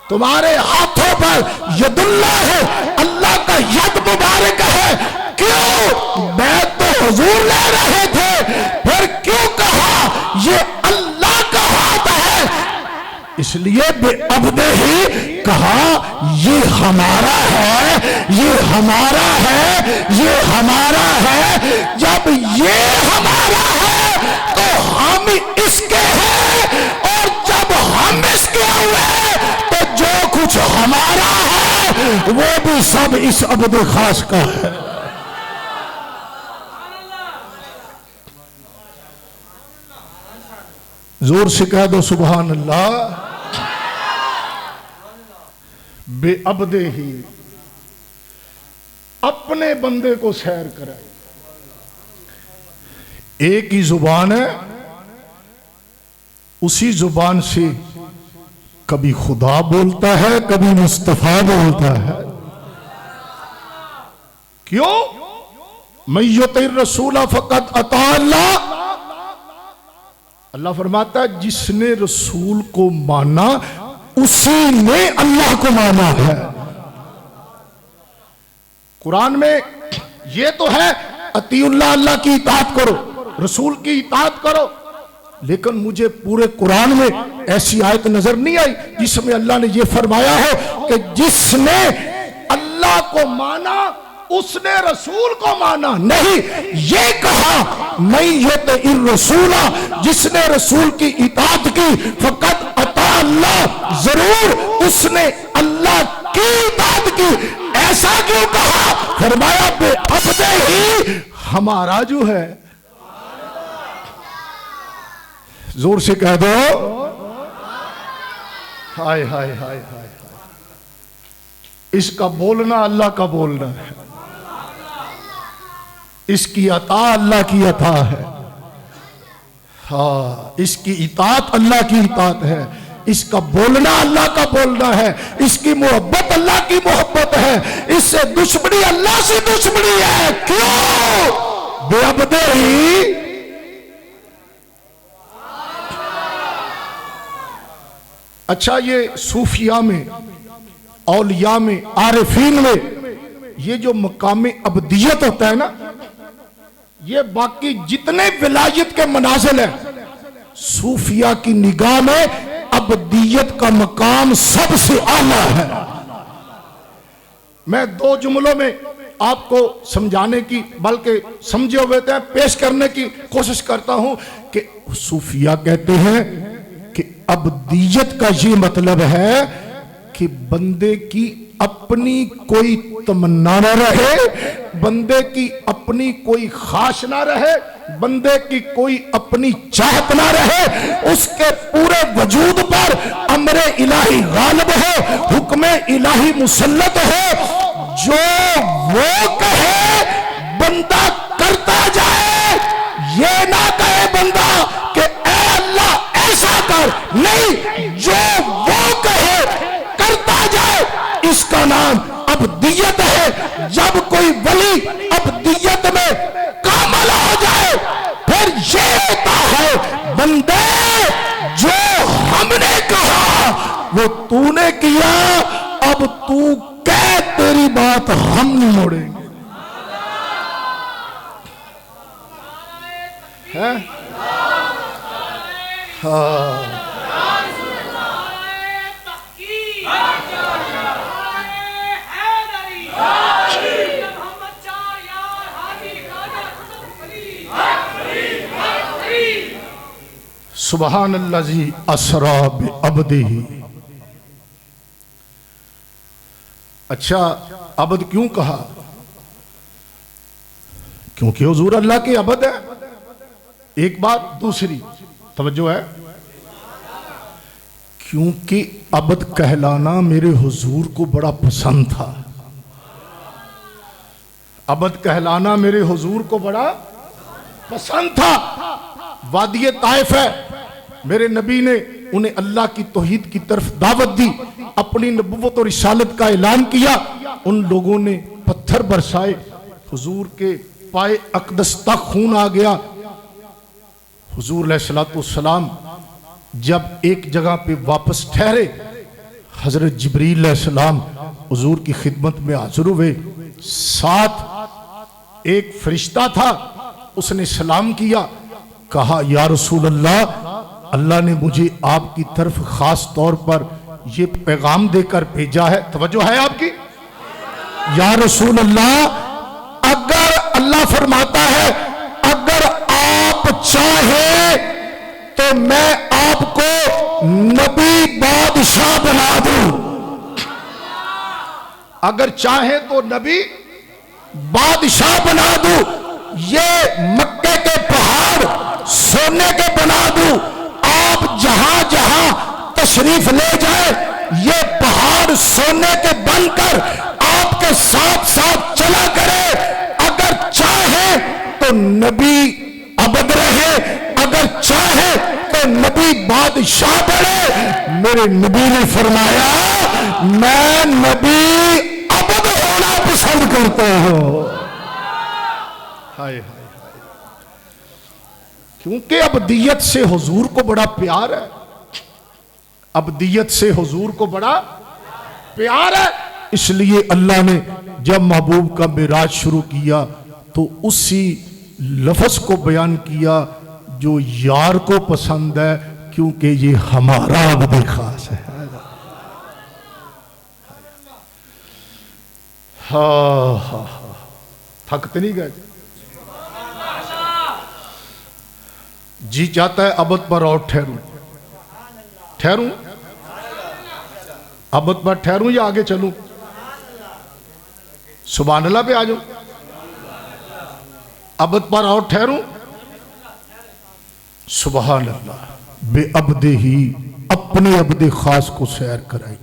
تمہارے ہاتھوں پر ید اللہ ہے، اللہ کا ید مبارک ہے. کیوں؟ بیعت تو حضور لے رہے تھے، پھر کیوں کہا یہ اللہ کا ہاتھ ہے؟ اس لیے بے عبدہ ہی کہا یہ ہمارا ہے، یہ ہمارا ہے، یہ ہمارا ہے. جب یہ ہمارا ہے تو ہم اس کے ہیں، اور جب ہم اس کے ہوئے تو جو کچھ ہمارا ہے وہ بھی سب اس عبد خاص کا ہے. زور سے کہہ دو سبحان اللہ. بے عبدہ ہی اپنے بندے کو سیر کرائے. ایک ہی زبان ہے، اسی زبان سے کبھی خدا بولتا ہے، کبھی مصطفیٰ بولتا ہے. کیوں؟ من یطع الرسول فقد اطاع اللہ. اللہ فرماتا ہے جس نے رسول کو مانا اسی نے اللہ کو مانا ہے. قرآن میں یہ تو ہے اطیعوا اللہ، اللہ کی اطاعت کرو، رسول کی اطاعت کرو، لیکن مجھے پورے قرآن میں ایسی آیت نظر نہیں آئی جس میں اللہ نے یہ فرمایا ہو کہ جس نے اللہ کو مانا اس نے رسول کو مانا. نہیں، یہ کہا من یطع الرسول، جس نے رسول کی اطاعت کی فقط اطاع اللہ، ضرور اس نے اللہ کی اطاعت کی. ایسا کیوں کہا؟ فرمایا بے عبدہ ہی ہمارا جو ہے. زور سے کہہ دو ہائے ہائے ہائے ہائے. اس کا بولنا اللہ کا بولنا ہے، اس کی عطا اللہ کی عطا ہے. ہاں، اس کی اطاعت اللہ کی اطاعت ہے، اس کا بولنا اللہ کا بولنا ہے، اس کی محبت اللہ کی محبت ہے، اس سے دشمنی اللہ سے دشمنی ہے. کیوں؟ بے عبدہ ہی. اچھا، یہ صوفیاء میں، اولیاء میں، عارفین میں یہ جو مقام عبدیت ہوتا ہے نا، یہ باقی جتنے ولایت کے منازل ہیں، صوفیاء کی نگاہ میں عبدیت کا مقام سب سے اعلیٰ ہے. میں دو جملوں میں آپ کو سمجھانے کی، بلکہ سمجھے ہوئے تھے پیش کرنے کی کوشش کرتا ہوں کہ صوفیاء کہتے ہیں کہ ابدیت کا یہ مطلب ہے کہ بندے کی اپنی کوئی تمنا نہ رہے، بندے کی اپنی کوئی خواہش نہ رہے، بندے کی کوئی اپنی چاہت نہ رہے، اس کے پورے وجود پر امر الہی غالب ہو، حکم الہی مسلط ہو، جو وہ کہے بندہ کرتا جائے، یہ نہ کہے بندہ کہ اے اللہ ایسا کر، نہیں، جو وہ کہے کرتا جائے، اس کا نام ابدیت ہے۔ جب کوئی ولی ابدیت میں کامل ہو جائے پھر یہ ہوتا ہے بندے جو ہم نے کہا وہ تو نے کیا، اب تو کہہ تیری بات ہم نہیں موڑیں گے۔ ہاں سبحان الذی اسری بعبدہ۔ اچھا عبد کیوں کہا؟ کیونکہ حضور اللہ کے عبد ہے، ایک بات۔ دوسری توجہ ہے، کیونکہ عبد کہلانا میرے حضور کو بڑا پسند تھا، عبد کہلانا میرے حضور کو بڑا پسند تھا۔ وادی طائف ہے، میرے نبی نے انہیں اللہ کی توحید کی طرف دعوت دی، اپنی نبوت اور رسالت کا اعلان کیا، ان لوگوں نے پتھر برسائے، حضور کے پائے اقدس تک خون آ گیا۔ حضور علیہ السلام جب ایک جگہ پہ واپس ٹھہرے، حضرت جبریل علیہ السلام حضور کی خدمت میں حاضر ہوئے، ساتھ ایک فرشتہ تھا، اس نے سلام کیا، کہا یا رسول اللہ، اللہ نے مجھے آپ کی طرف خاص طور پر یہ پیغام دے کر بھیجا ہے۔ توجہ ہے آپ کی؟ یا رسول اللہ، اگر اللہ فرماتا ہے اگر آپ چاہیں تو میں آپ کو نبی بادشاہ بنا دوں، اگر چاہیں تو نبی بادشاہ بنا دوں، یہ مکے کے پہاڑ سونے کے بنا دوں، آپ جہاں جہاں تشریف لے جائیں یہ پہاڑ سونے کے بن کر آپ کے ساتھ ساتھ چلا کرے، اگر چاہیں تو نبی عبد رہے، اگر چاہیں تو نبی بادشاہ بنے۔ میرے نبی نے فرمایا میں نبی عبد ہونا پسند کرتا ہوں۔ ہائے ہائے، کیونکہ ابدیت سے حضور کو بڑا پیار ہے، ابدیت سے حضور کو بڑا پیار ہے، اس لیے اللہ نے جب محبوب کا معراج شروع کیا تو اسی لفظ کو بیان کیا جو یار کو پسند ہے، کیونکہ یہ ہمارا عبد خاص ہے۔ ہاں ہاں ہاں، تھکتے نہیں گئے؟ جی چاہتا ہے عبد پر اور ٹھہروں، عبد پر ٹھہروں یا آگے چلوں؟ سبحان اللہ پہ آ جاؤں، عبد پر اور ٹھہروں؟ سبحان اللہ، بے عبد ہی اپنے عبد خاص کو سیر کرائی۔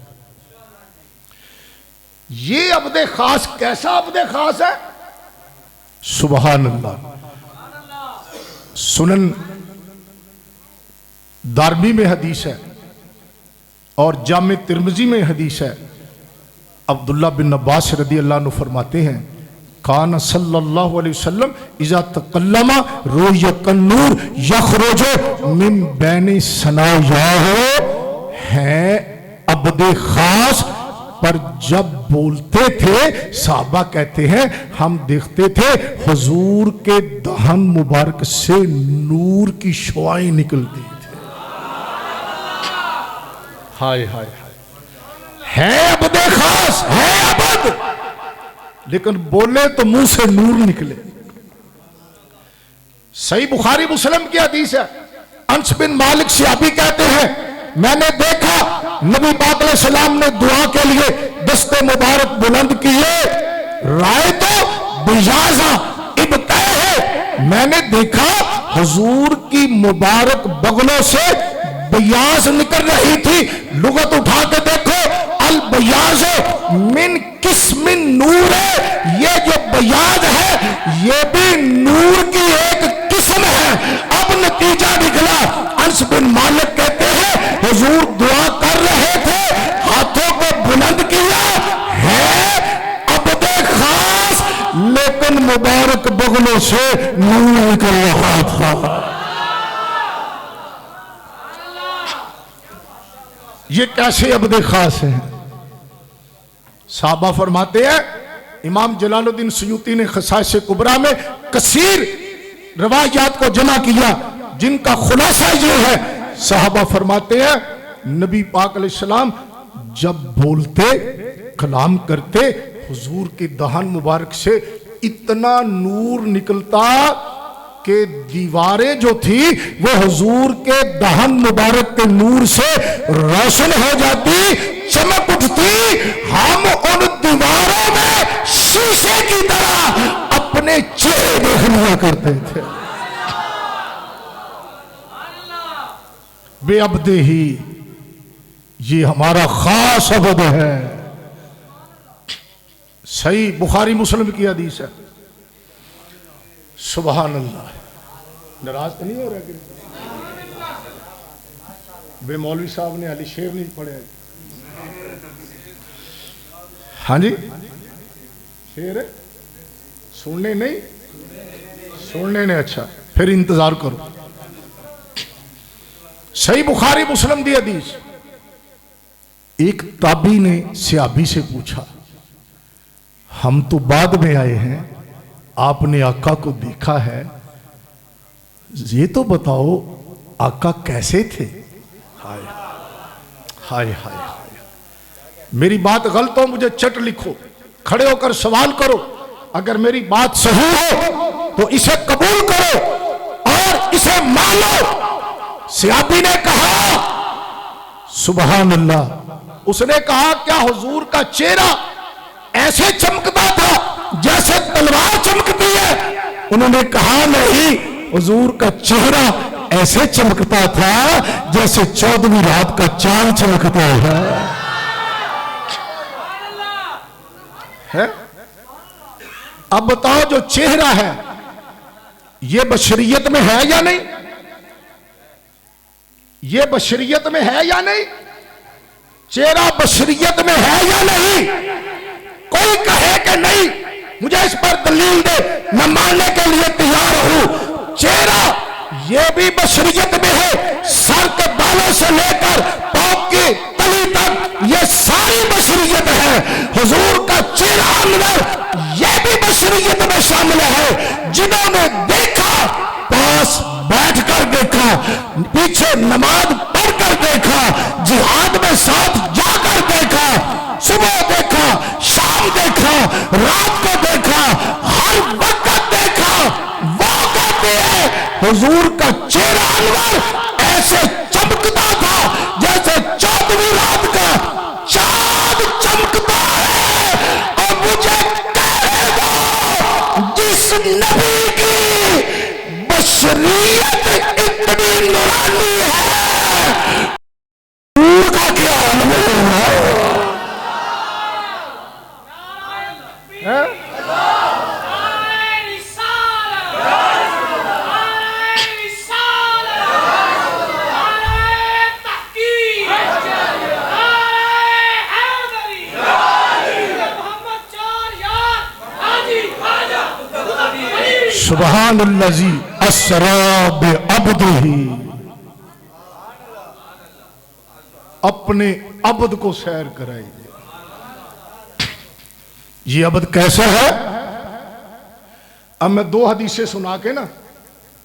یہ عبد خاص کیسا عبد خاص ہے؟ سبحان اللہ۔ سنن دارمی میں حدیث ہے اور جامع ترمذی میں حدیث ہے، عبداللہ بن عباس رضی اللہ عنہ فرماتے ہیں کان صلی اللہ علیہ وسلم اذا تکلم روی کنور یخرج من بین ثنایاہ، ہیں عبد خاص پر جب بولتے تھے صحابہ کہتے ہیں ہم دیکھتے تھے حضور کے دہن مبارک سے نور کی شعائیں نکلتی تھی۔ ہائے ہائے ہائے، ہے عبد خاص، ہے عبد، لیکن بولے تو منہ سے نور نکلے۔ صحیح بخاری مسلم کی حدیث ہے، انس بن مالک صحابی کہتے ہیں میں نے دیکھا نبی پاک علیہ السلام نے دعا کے لیے دست مبارک بلند کیے، رائے تو بیاضا ابتہ ہے، میں نے دیکھا حضور کی مبارک بغلوں سے بیاض نکل رہی تھی۔ لغت اٹھا کے دیکھو، البیاض من قسم نور ہے، یہ جو بیاض ہے یہ بھی نور کی ایک قسم ہے۔ اب نتیجہ نکلا، انس بن مالک کہتے ہیں حضور دعا کر رہے تھے، ہاتھوں کو بلند کیا ہے عبد خاص، لیکن مبارک بغلوں سے نور نکل رہا تھا۔ یہ کیسے عبد خاص ہیں؟ صحابہ فرماتے ہیں، امام جلال الدین سیوطی نے خصائص کبریٰ میں کثیر روایات کو جمع کیا، جن کا خلاصہ یہ ہے، صحابہ فرماتے ہیں نبی پاک علیہ السلام جب بولتے کلام کرتے حضور کے دہن مبارک سے اتنا نور نکلتا کہ دیواریں جو تھی وہ حضور کے دہن مبارک کے نور سے روشن ہو جاتی، چمک اٹھتی، ہم ان دیواروں میں شیشے کی طرح اپنے چہرے دیکھ لیا کرتے تھے۔ بے عبد ہی، یہ ہمارا خاص عبد ہے۔ صحیح بخاری مسلم کی حدیث ہے۔ سبحان اللہ، ناراض تو نہیں ہو رہا کہ بے مولوی صاحب نے علی شیر نہیں پڑھے؟ ہاں جی شیر ہے، سننے نہیں، سننے نے، اچھا پھر انتظار کرو۔ صحیح بخاری مسلم دی حدیث۔ ایک تابعی نے صحابی سے پوچھا، ہم تو بعد میں آئے ہیں، آپ نے آقا کو دیکھا ہے، یہ تو بتاؤ آقا کیسے تھے؟ ہائے ہائے ہائے، میری بات غلط ہو مجھے چٹ لکھو، کھڑے ہو کر سوال کرو، اگر میری بات صحیح ہو تو اسے قبول کرو اور اسے مانو۔ صحابی نے کہا سبحان اللہ، اس نے کہا کیا حضور کا چہرہ ایسے چمکتا تھا جیسے تلوار چمکتی ہے؟ انہوں نے کہا نہیں، حضور کا چہرہ ایسے چمکتا تھا جیسے 14ویں رات کا چاند چمکتا ہے۔ اب بتاؤ جو چہرہ ہے یہ بشریت میں ہے یا نہیں؟ یہ بشریت میں ہے یا نہیں؟ چہرہ بشریت میں ہے یا نہیں؟ کوئی کہے کہ نہیں، مجھے اس پر دلیل دے، میں ماننے کے لیے تیار ہوں۔ چہرہ یہ بھی بشریت میں ہے، سر کے بالوں سے لے کر پاؤں کی تلی تک یہ ساری بشریت ہے۔ حضور کا چہرہ انور یہ بھی بشریت میں شامل ہے۔ جنہوں نے دیکھا، پاس بیٹھ کر دیکھا، پیچھے نماز پڑھ کر دیکھا، جہاد میں ساتھ جا کر دیکھا، صبح دیکھا، شام دیکھا، رات کو دیکھا، ہر وقت دیکھا، وہ کہتے ہیں حضور کا چہرہ انور ایسے چمکتا تھا جیسے 14ویں رات کا چاند چمکتا ہے۔ اور مجھے کہنے دو، جس نبی کی بشریت اتنی نورانی ہے، حضور کا کیا انور ہے؟ سبحان الذی اسری بعبدہ، اپنے عبد کو سیر کرائیے۔ یہ عبد کیسا ہے؟ اب میں 2 حدیثیں سنا کے نا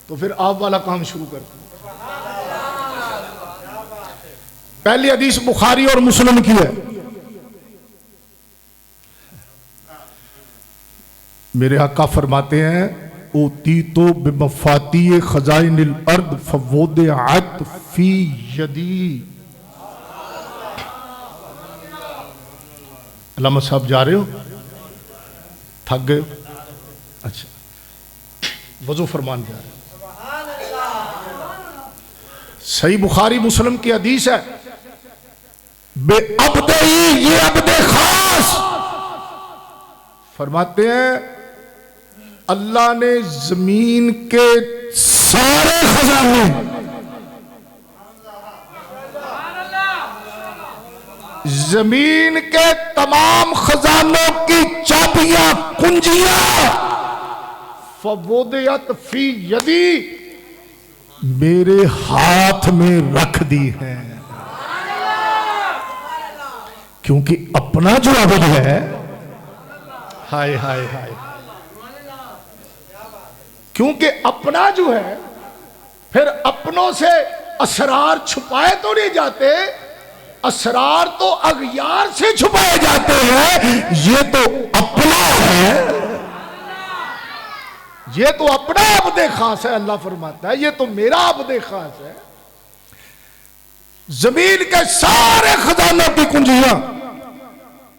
تو پھر آپ والا کام شروع کرتا ہوں۔ پہلی حدیث بخاری اور مسلم کی ہے۔ میرے آقا فرماتے ہیں اوتیتو بمفاتی خزائن الارض فوضعت فی یدی، علامہ صاحب جا رہے ہو؟ تھک گئے ہو؟ اچھا وضو فرمان جا رہے ہو؟ صحیح بخاری مسلم کی حدیث ہے، بے عبدہی، یہ عبد خاص فرماتے ہیں اللہ نے زمین کے سارے خزانے زمین کے تمام خزانوں کی چابیاں کنجیاں فوضیت فی یدی میرے ہاتھ میں رکھ دی ہے، کیونکہ اپنا جو عبد ہے، ہائے ہائے ہائے، کیونکہ اپنا جو ہے پھر اپنوں سے اسرار چھپائے تو نہیں جاتے، اسرار تو اغیار سے چھپائے جاتے ہیں، یہ تو اپنا ہے، یہ تو اپنا عبد خاص ہے۔ اللہ فرماتا ہے یہ تو میرا عبد خاص ہے، زمین کے سارے خزانوں کی کنجیاں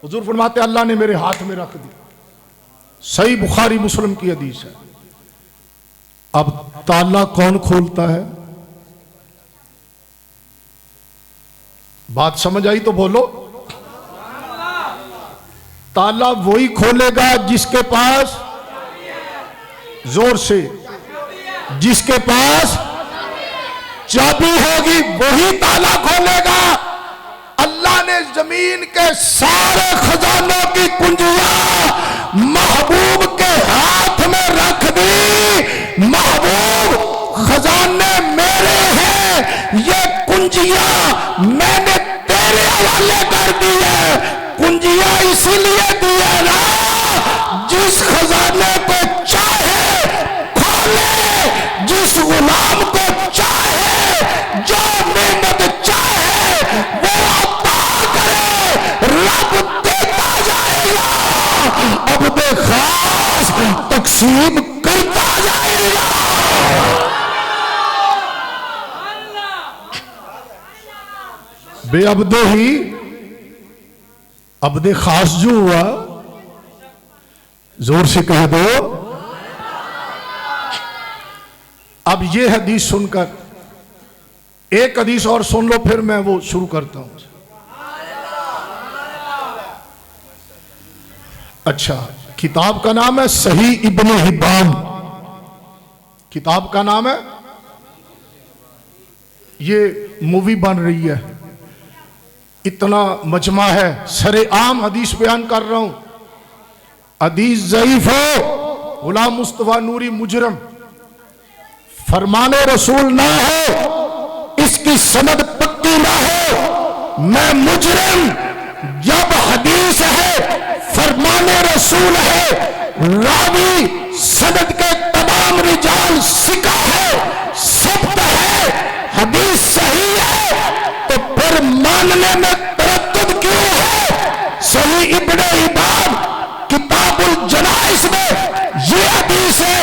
حضور فرماتے ہیں اللہ نے میرے ہاتھ میں رکھ دی۔ صحیح بخاری مسلم کی حدیث ہے۔ اب تالا کون کھولتا ہے؟ بات سمجھ آئی تو بولو۔ تالا وہی کھولے گا جس کے پاس، زور سے، جس کے پاس چابی ہوگی وہی تالا کھولے گا۔ اللہ نے زمین کے سارے خزانوں کی کنجیاں محبوب کے ہاتھ میں رکھ دی۔ محبوب خزانے میرے ہیں، یہ کنجیاں میں نے تیرے حوالے کر دی ہے۔ کنجیاں اسی لیے دی ہے نا جس خزانے کو چاہے کھولے، جس غلام کو چاہے جو نعمت چاہے وہ عطا کرے، رب دیتا جائے گا، عبد خاص تقسیم کرتا جائے گا۔ بے عبدو ہی عبد خاص جو ہوا، زور سے کہہ دو۔ اب یہ حدیث سن کر ایک حدیث اور سن لو، پھر میں وہ شروع کرتا ہوں۔ اچھا، کتاب کا نام ہے صحیح ابن حبان، کتاب کا نام ہے، یہ مووی بن رہی ہے، اتنا مجمع ہے، سر عام حدیث بیان کر رہا ہوں۔ حدیث ضعیف ہو، غلام مصطفیٰ نوری مجرم، فرمان رسول نہ ہو، اس کی سند پکی نہ ہو، میں مجرم۔ جب حدیث ہے، فرمان رسول ہے، راوی سند کے تمام رجال ثقہ ہے، ثبت ہے، حدیث صحیح ہے، تو پھر ماننے میں تردد کیوں ہے؟ صحیح ابن حبان کتاب الجنائز میں یہ حدیث ہے،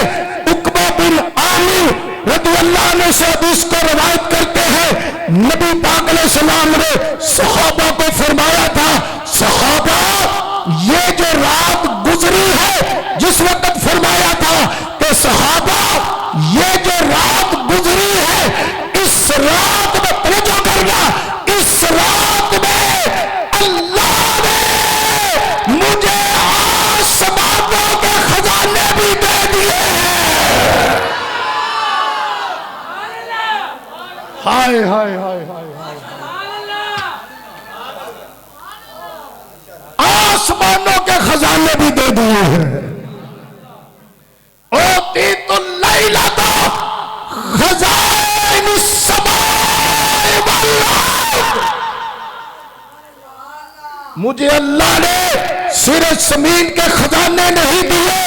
عقبہ بن عامر رضی اللہ عنہ سے حدیث کو روایت کرتے ہیں، نبی پاک علیہ السلام نے صحابہ کو فرمایا تھا، صحابہ یہ جو رات گزری ہے، جس وقت فرمایا تھا کہ صحابہ یہ جو رات گزری ہے، اس رات میں توجہ کرنا، اس رات میں اللہ نے مجھے آسمانوں کے خزانے بھی دے دیے ہیں۔ ہائے ہائے ہائے ہائے، آسمانوں کے خزانے بھی دے دیے ہیں۔ اوتیت اللیلۃ خزائن السماء والارض، مجھے اللہ نے صرف زمین کے خزانے نہیں دیے،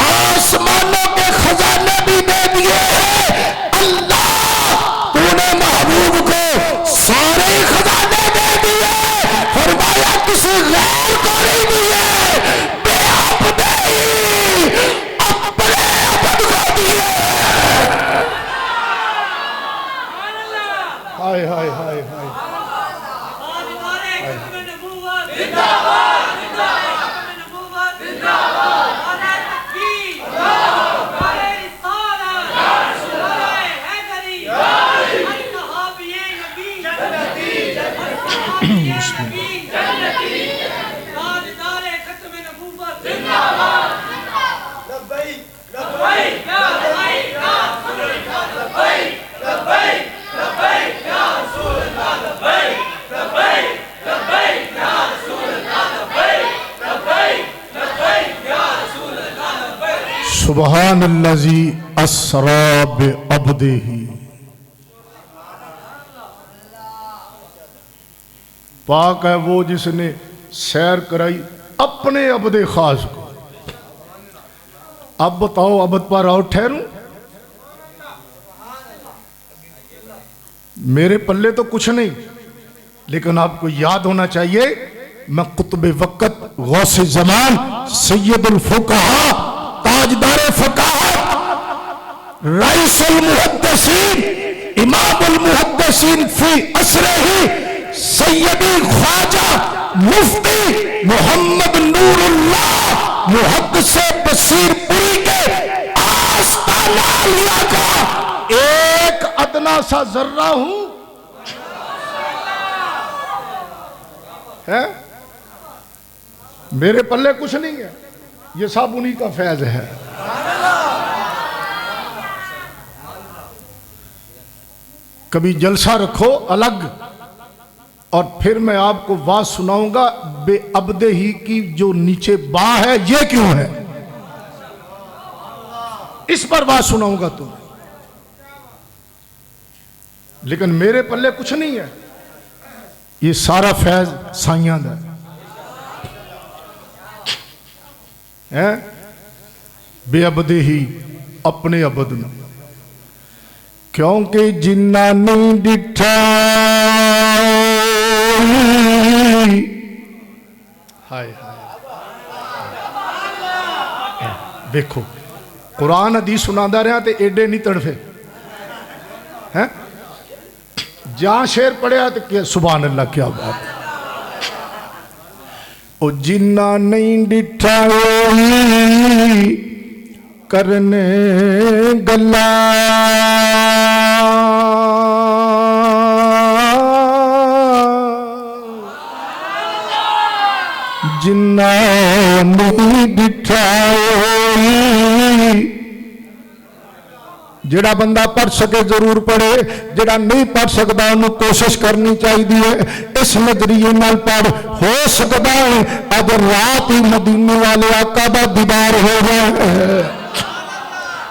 آسمانوں کے خزانے بھی دے دیے ہیں۔ اللہ تو نے محبوب کو سارے خزانے دے دیے، فرمایا کسی غیر کو نہیں دیے، بے عبدہی اپنے عبد کو دیے۔ ہائے ہائے ہائے ہائے، سبحان الذی اسری بعبدہ. پاک ہے وہ جس نے سیر کرائی اپنے عبد خاص کو. اب بتاؤ عبد پر آؤ ٹھہروں؟ میرے پلے تو کچھ نہیں، لیکن آپ کو یاد ہونا چاہیے میں قطب وقت، غوث زمان، سید الفقہاء، تاجدار فقاہت، رئیس المحدثین، امام المحدثین فی عصرہ، سیدی خواجہ مفتی محمد نور اللہ محدث بصیر پوری کے آستانہ عالیہ کا ایک ادنا سا ذرہ ہوں. ہے میرے پلے کچھ نہیں ہے، یہ سب انہی کا فیض ہے. کبھی جلسہ رکھو الگ، اور پھر میں آپ کو بات سناؤں گا بے عبد ہی کی جو نیچے با ہے یہ کیوں ہے، اس پر بات سناؤں گا تم. لیکن میرے پلے کچھ نہیں ہے، یہ سارا فیض سائیاں دا ہے. بے عبد ہی اپنے عبد میں، کیونکہ جنہ نہیں ڈٹھا ہائے دیکھو قرآن حدیث سنادا رہا تے ایڈے نہیں تڑفے ہیں. جہاں شعر پڑھیا تو کیا سبحان اللہ کیا بات. او جنہ نہیں ڈٹھا کرنے گلا جنہ نہیں ڈٹھا. جڑا بندہ پڑھ سکے ضرور پڑھے، جڑا نہیں پڑھ سکتا انہوں کوشش کرنی چاہیے. اس نظریے نال پڑھ، ہو سکتا ہے اج رات ہی مدینے والے آقا دا دیدار ہو جائے.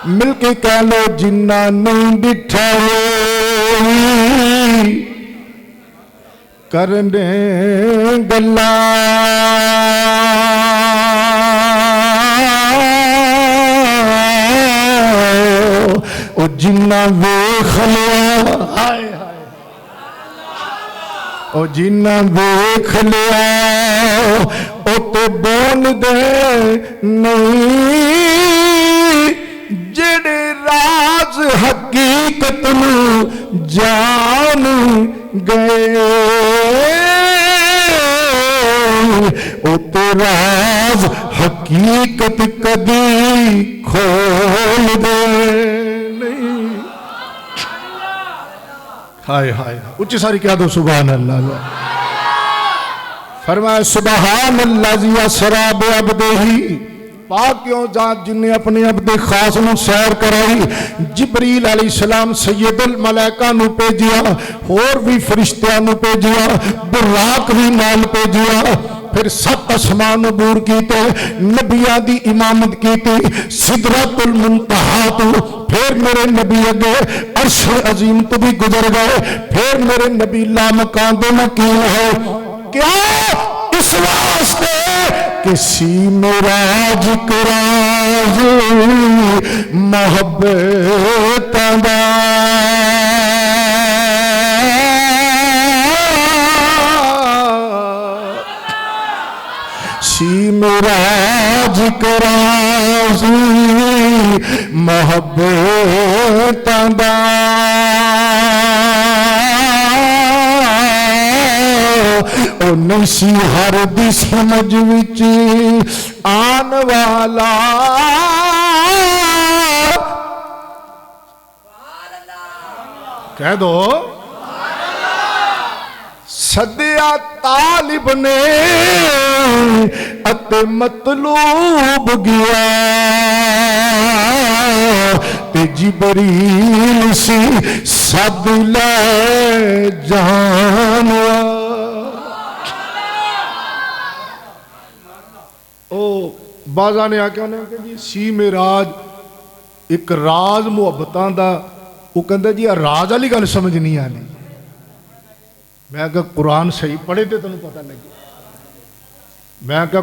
مل کے کہہ لو جنہ نہیں ڈٹھا کرنے گلا او جنہ ویکھ لیا، او جنہ ویکھ لیا او تو بول دے نہیں. جڑے راز حقیقت نو جان گئے او تو راز حقیقت کبھی کھول دے نہیں. ہائے ہائے اچھی ساری کہہ دو سبحان اللہ. فرمایا سبحان الذی اسری بعبدہ. پاک کیوں ذات جن نے اپنے عبد خاص نو سیر کرائی. جبریل علیہ السلام سید الملائکہ نو بھیجیا، اور بھی فرشتیاں نو بھیجیا، براق بھی نال بھیجیا. پھر 7 آسمان عبور کیتے، نبیاں دی امامت کیتی سدرۃ المنتہا تو. پھر میرے نبی اگے عرش عظیم تو بھی گزر گئے. پھر میرے نبی لامکان دے مکین ہے. کیا اس واسطے کسی معراج کراز محبت دا سی معراج کراز محبت دا او نسی ہر دی سمجھ وچ آن والا. کہہ دو سدیا طالب نے ات مطلوب گیا تے جبریل سی سد لے جانوا. او ਬਾਜ਼ਾਂ ਨੇ ਆ ਕੇ ਉਹਨੇ ਕਿ ਜੀ ਸੀ ਮੇਰਾਜ ਇੱਕ ਰਾਜ਼ ਮੁਹੱਬਤਾਂ ਦਾ, ਉਹ ਕਹਿੰਦਾ ਜੀ ਆ ਰਾਜ਼ ਵਾਲੀ ਗੱਲ ਸਮਝ ਨਹੀਂ ਆਣੀ। ਮੈਂ ਕਿਹਾ ਕੁਰਾਨ ਸਹੀ ਪੜ੍ਹੇ ਤੇ ਤੈਨੂੰ ਪਤਾ ਲੱਗੇ। ਮੈਂ ਕਿਹਾ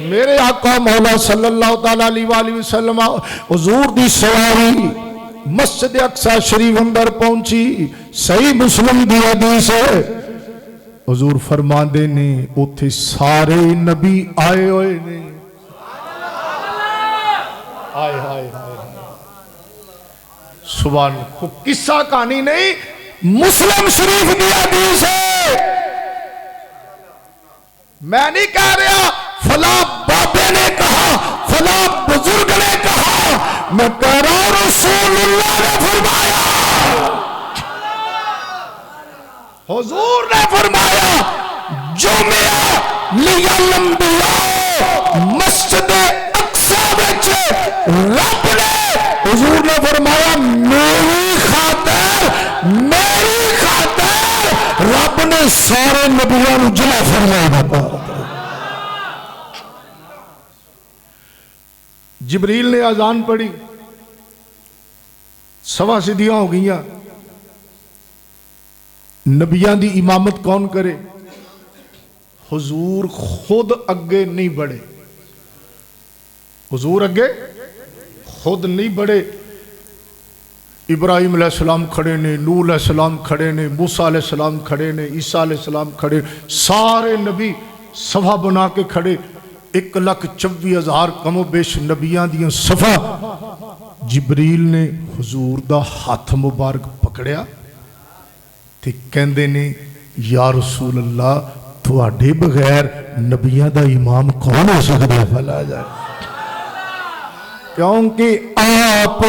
میرے آقا مولا صلی اللہ تعالیٰ علیہ وآلہ وسلم حضور دی سواری مسجد اقصی شریف اندر پہنچی، صحیح مسلم دی حدیث ہے، حضور فرماندے نے اتھے سارے نبی آئے ہوئے نے، آئے آئے سبحان اللہ، قصہ کہانی نہیں، مسلم شریف دی حدیث ہے۔ میں نہیں کہہ رہا فلاں بابے نے کہا، فلاں بزرگ نے کہا، میں کہہ رہا ہوں رسول اللہ نے فرمایا، حضور نے فرمایا، جمعہ للانبیاء مسجد اقصی وچ رب نے، حضور نے فرمایا میری خاطر رب نے سارے نبیوں کو جمع فرمایا۔ جبریل نے اذان پڑھی، سوا صدیاں ہو گئیاں، نبیان دی امامت کون کرے؟ حضور خود اگے نہیں بڑھے، حضور اگے خود نہیں بڑھے، ابراہیم علیہ السلام کھڑے نے، نوح علیہ السلام کھڑے نے، موسیٰ علیہ السلام کھڑے نے، عیسیٰ علیہ السلام کھڑے، سارے نبی صفحہ بنا کے کھڑے، 1,24,000 کم و بیش نبیان دیاں صفحہ، جبریل نے حضور دا ہاتھ مبارک پکڑیا تے کہندے نے یا رسول اللہ تواڈے بغیر نبیان دا امام کون ہو سکتا ہے؟ فلا جائے، کیونکہ آپ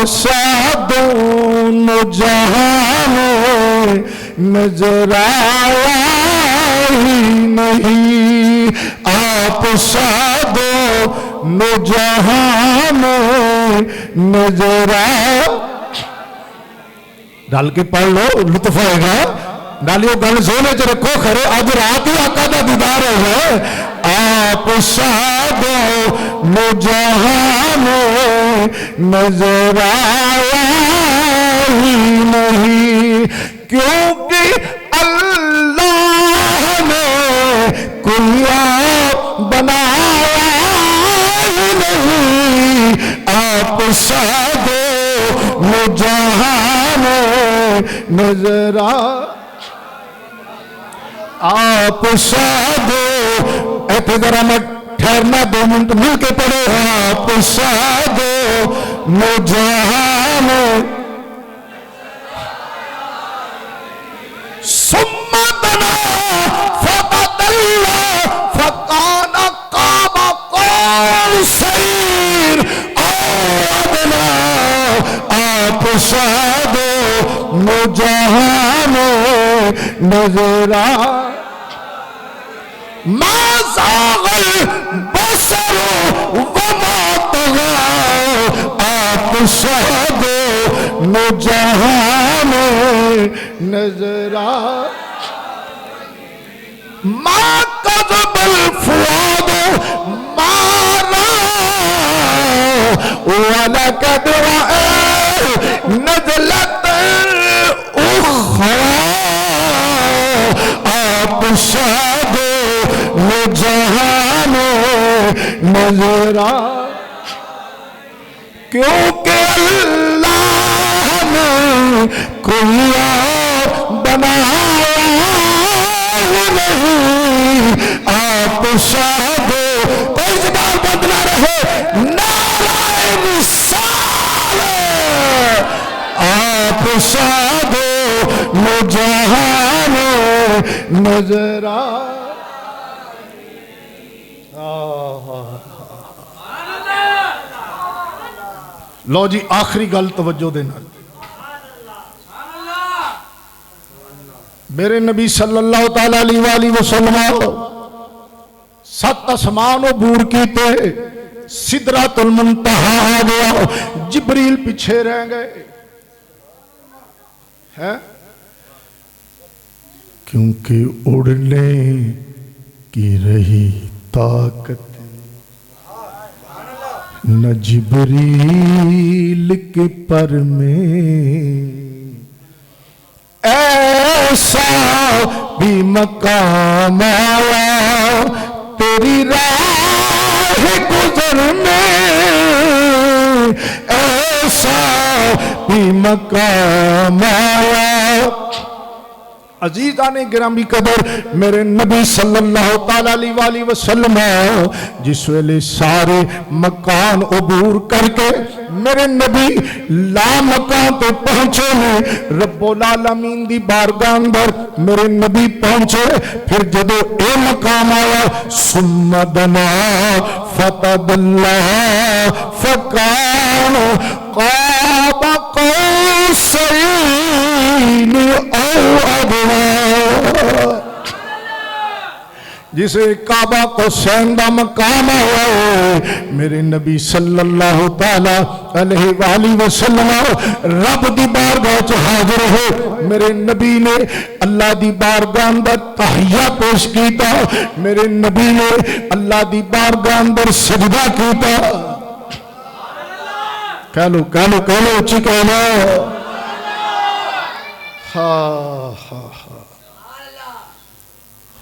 دونوں جہاں میں نظر آیا ہی نہیں، آپ دونوں جہاں میں نظر آیا، ڈال کے پڑھ لو لطف آئے گا، ڈالیو گل سونے چ رکھو کھڑے، آج رات ہی آقا دا دیدار ہے، آپ دونوں جہاں میں نظر آیا ہی نہیں، کیونکہ اللہ نے کوئی اور بنایا ہی نہیں، آپ دونوں جہاں میں نظر آیا، آپ شادو، ایتھے ذرا میں ٹھہرنا 2 منٹ مل کے پڑھو، آپ شادو مجھان ثم دنا فتدل فکان قاب قوسین او ادنا، آپ شادو مجھان نظر آیا، ما زاغ البصر وما طغى، آپ شہدو جہان نظر آیا، ما کذب الفؤاد ما رأى ولقد رأى نزلة أخرى، آپ شادو جہان نظر آیا، کیونکہ اللہ نے کوئی اور بنایا نہیں، آپ شادو، کوئی زبان بند نہ رہے، نعرہ رسالت، آپ شادو جہان نظر آیا، لو جی آخری گل توجہ دینا، میرے نبی صلی اللہ تعالیٰ علیہ وآلہ وسلم 7 آسمان عبور کیتے، سدرۃ المنتہا آ گیا، جبریل پیچھے رہ گئے، کیونکہ اڑنے کی رہی طاقت نہ جبریل کے پر میں، ایسا بھی مقام آیا تیری راہ گزر میں ایسا بھی مقام آیا۔ عزیزان گرامی قدر میرے نبی صلی اللہ تعالیٰ علیہ وسلم جس ویلے سارے مکان عبور کر کے میرے نبی لا مکان تو پہنچے ہیں، رب العالمین دی بارگاہ اندر میرے نبی پہنچے، پھر جدو اے مقام آیا ثم دنا فتدلا فکان قاب قوسین او ادنی، جسے کعبہ قوسین دا مقام ہے میرے نبی صلی اللہ تعالیٰ علیہ وآلہ وسلم رب دی بارگاہ چ حاضر ہو، میرے نبی نے اللہ دی بارگاہ اندر تحیہ پیش کیتا، میرے نبی نے اللہ دی بارگاہ اندر سجدہ کیتا۔ کہہ لو اچھی کہنا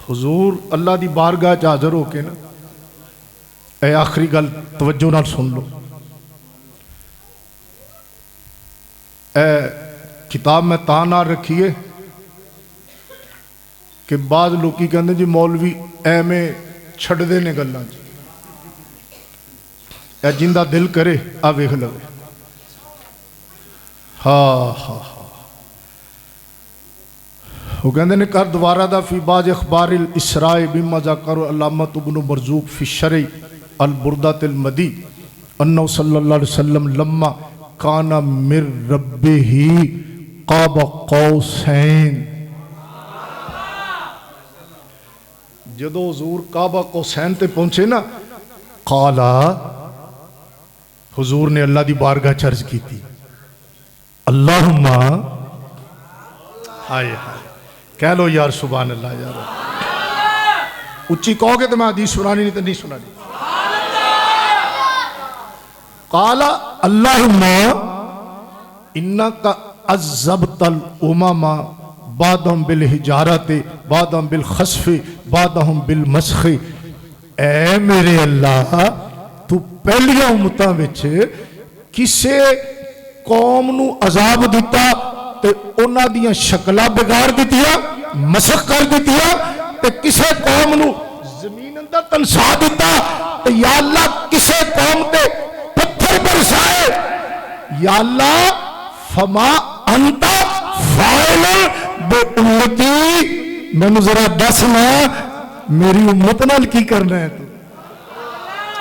حضور اللہ دی بارگاہ چ حاضر ہو کے نا، اے آخری گل توجہ نال سن لو، اے کتاب میں تاں نہ رکھیے کہ بعض لوکی کہندے جی مولوی ایویں چھڈ دے نے گلاں جی، اے جندہ دل کرے آ ویکھ لوے۔ وہ کہندے نے کر دوبارہ دا فی بعض اخبار الاسراء بما ذکر علامۃ ابن مرزوق فی شرع البردۃ المدی انہ صلی اللہ علیہ وسلم لما کان من ربہ قاب قوسین، جدو حضور کعبہ قوسین تے پہنچے نا، قالا حضور نے اللہ دی بارگاہ چرج کی تھی اللہم ہائے ہائے، کہہ لو یار سبحان اللہ یار، اچھی کہو گے تو میں حدیث سنانی نہیں تو نہیں سنانی۔ قال اللہم انکا عذبت الامم بعدہم بالحجارت بعدہم بالخسف بعدہم بالمسخ، اے میرے اللہ تو پہلیاں امتاں وچ کسے قوم نو عذاب دیتا تے انہاں دیاں شکلاں بگاڑ دتیاں، مسخ کر دتیاں، تے کسے قوم نو زمین اندر تنسا دیتا، تے یا اللہ کسے قوم تے پتھر برسائے، یا اللہ فما انت فاعل بے امتی، میں ذرا دسنا میری امت نال کی کرنا ہے تو؟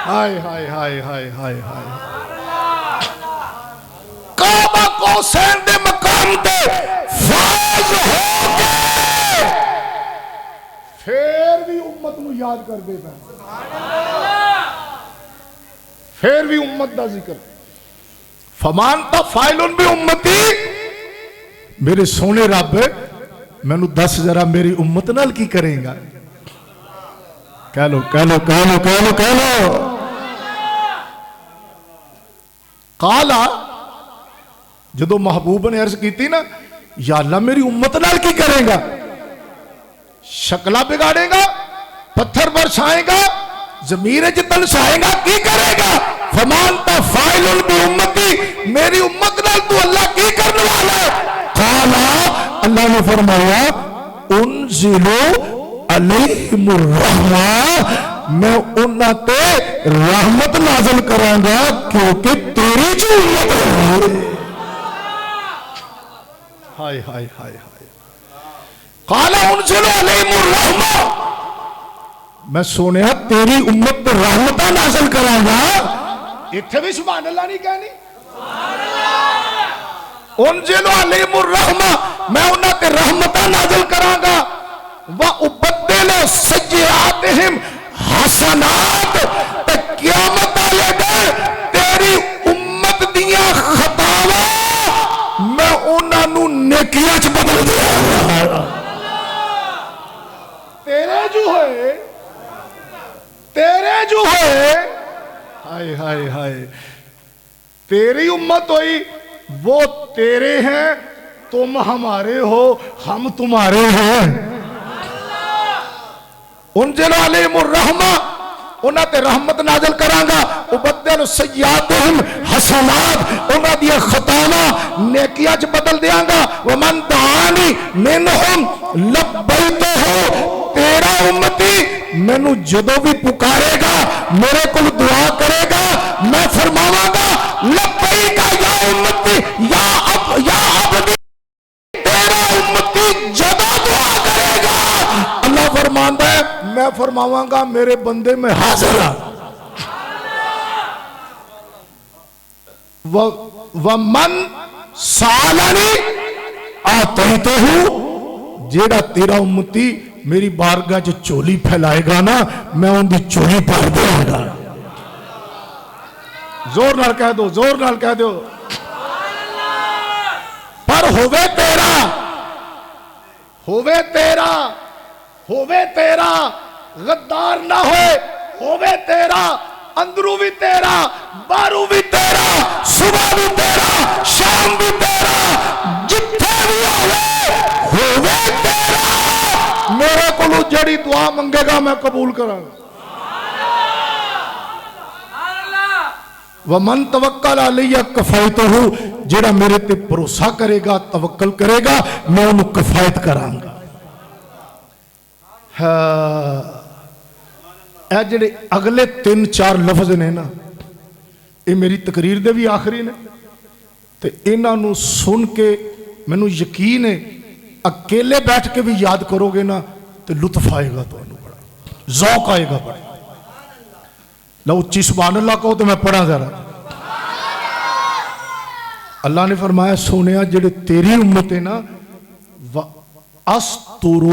ہائے ہائے ہائے ہائے ہائے ہائے، کعبہ قوسین دے مقام تے فائز ہو کے پھر بھی امت نو یاد کر دے پہ، پھر بھی امت دا ذکر، فمان تا فائلن بھی امتی، میرے سونے رب میں نو دس ذرا میری امت نال کی کریں گا؟ کہہ لو کہہ لو کہہ لو کہہ لو کہہ لو۔ قالا جدو محبوب نے عرض کی تھی نا یا اللہ میری امت نال کی کرے گا، شکلہ بگاڑے گا، پتھر برسائے گا، زمین تنسائے گا، کی کرے گا؟ فمان تا فائل بی امتی، میری امت نال تو اللہ کی کرنے والا ہے؟ قالا اللہ نے فرمایا انزلو علیہم الرحمہ، میں انہاں تے رحمت نازل کروں گا کیونکہ تیری جو امت ہے۔ ہائے ہائے ہائے ہائے، قال انزل علیہم الرحمہ، میں سونیا تیری امت پر رحمتہ نازل کروں گا، اتھے بھی سبحان اللہ نہیں کہنی؟ انزل علیہم الرحمہ، میں انہاں تے رحمتہ نازل کروں گا، وَأُبَدِّلُ سَيِّئَاتِهِمْ حَسَنَاتٍ، تے قیامت والے دن تیری امت دیاں خطاواں میں انہاں نو نیکیاں چ بدل دیا، تیرے جو ہے ہائے ہائے ہائے، تیری امت ہوئی، وہ تیرے ہیں، تم ہمارے ہو، ہم تمہارے ہیں۔ انزل علیہم الرحمہ، انہاں تے رحمت نازل کرانگا ابدل سیئاتہم حسنات انہاں دی خطاواں نیکیاں چ بدل دیاں گا ومن دعانی منہم لبیتہ تیرا امتی مینو جدو بھی پکارے گا میرے کو دعا کرے گا میں فرماواں گا لبیک یا امتی یا عبدی تیرا امتی جدو دعا کرے گا اللہ فرماندا ہے میں فرماواں گا میرے بندے میں حاضر ہاں ومن سالنی آتیتہ جیڑا تیرا امتی میری بارگاہ جو چولی پھیلائے گا نا میں ان دی چولی پھیل دوں گا زور نال کہہ دو زور نال کہہ دو پر ہووے تیرا غدار نہ ہووے تیرا اندروں بھی تیرا باروں بھی تیرا صبح بھی تیرا شام بھی تیرا جتھے بھی ہووے تیرا میرے کو جڑی دعا منگے گا میں قبول کراں گا ومن توکل علی کفایتہ جڑا میرے تے بھروسہ کرے گا توکل کرے گا میں انہوں کفایت کراں گا اے جڑے اگلے 3-4 لفظ نے نا یہ میری تقریر دے بھی آخری نے تے انہاں نو سن کے مینوں یقین ہے اکیلے بیٹھ کے بھی یاد کرو گے نا تو لطف آئے گا تو انہوں بڑا ذوق آئے گا بڑا لو اچھی سبحان اللہ کہو تو میں پڑھا ذرا اللہ نے فرمایا سونیا جڑے تیری امت ہے نا وَأَسْتُرُ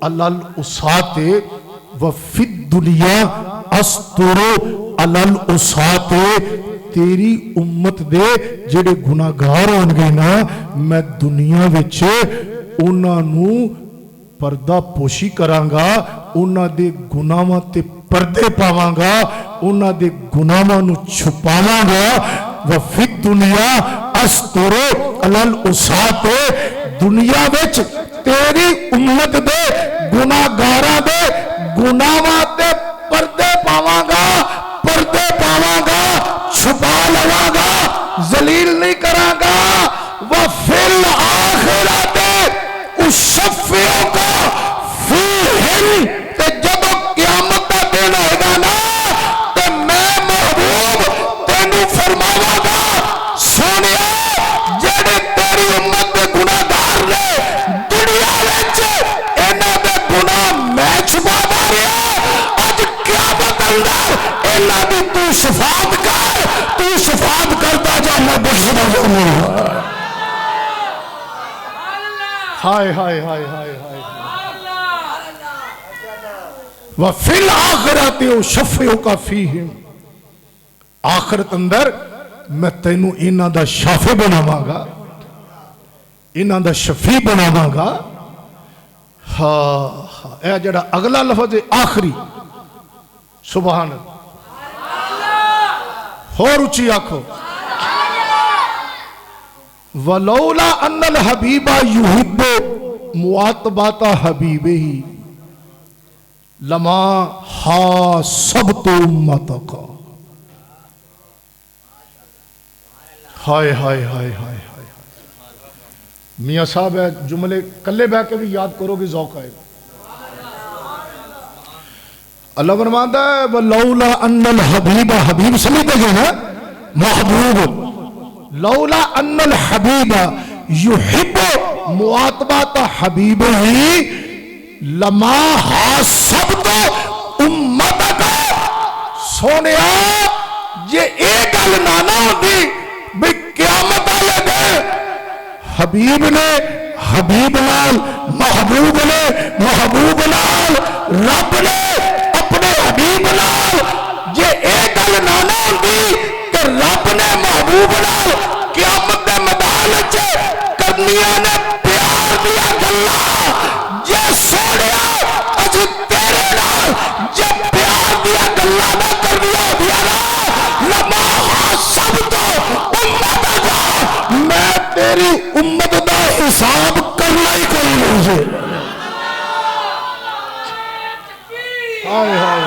عَلَى الْأُسَاتِ وَفِي الدُّنْيَا أَسْتُرُ عَلَى الْأُسَاتِ تیری امت دے جڑے گناہگار ہون گے نا میں دنیا وچ انہاں نو پردہ پوشی کرانگا انہاں دے گناہاں تے پردے پاواں گا انہاں دے گناہاں نو چھپاواں گا وفی دنیا استر علی الاسات دنیا وچ تیری امت دے گناہگاراں دے گناہاں تے پردے پاواں گا چھپا لواں گا ذلیل نہیں کراں گا وفی الآخرۃ اشفعک فیہم تے جب قیامت دا دن ہوئے گا نا تے میں محبوب تینوں فرماواں گا سونیا جڑے تیری امت دے گناہگار نے دنیا وچ انہاں دے گناہ میں چھپا رہا اج قیامت اندر انہاں دی تو شفاعت کرتا جا میں بخشدا جاواں ہائے ہائے ہائے ہائے ہائے وَفِي الْآخِرَةِ أُشَفِّعُكَ فِيهِمْ آخرت اندر میں تینوں انہاں دا شافع بناواں گا انہاں دا شفیع بناواں گا ہاں اے جڑا اگلا لفظ آخری سبحان اللہ اور اچھی آنکھو وَلَوْلَا أَنَّ الْحَبِيبَ يُحِبُّ مُعَاتَبَةَ حَبِيبِهِ لما حاسبت امتک ہائے ہائے ہائے ہائے میاں صاحب ہے جملے کلے بہ کے بھی یاد کرو گے ذوق آئے اللہ فرماتا ہے وَلَوْلَا أَنَّ الْحَبِيبَ حبیب سمجھتے جو ہے محبوب لولا ان الحبیب یحب معاتبات حبیبہ لما حاسبت امتک سونیا یہ ایک گل نہ ہوتی بھی قیامت والے دن حبیب نے حبیب نال محبوب نے محبوب نال رب نے اپنے حبیب نال یہ ایک گل نہ ہوتی کہ رب نے محبوب نال قیامت دے میدان وچ کرنیاں نے پیار دیا گلاں جے سونیا اج تیرے نال جے پیار دیا گلاں نہ کرنیاں ہوندیاں نا لما حاسبت امتک میں تیری امت دا حساب کرنا ہی کوئی نہیں ہائے ہائے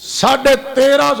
1350।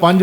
5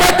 5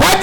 5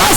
10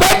5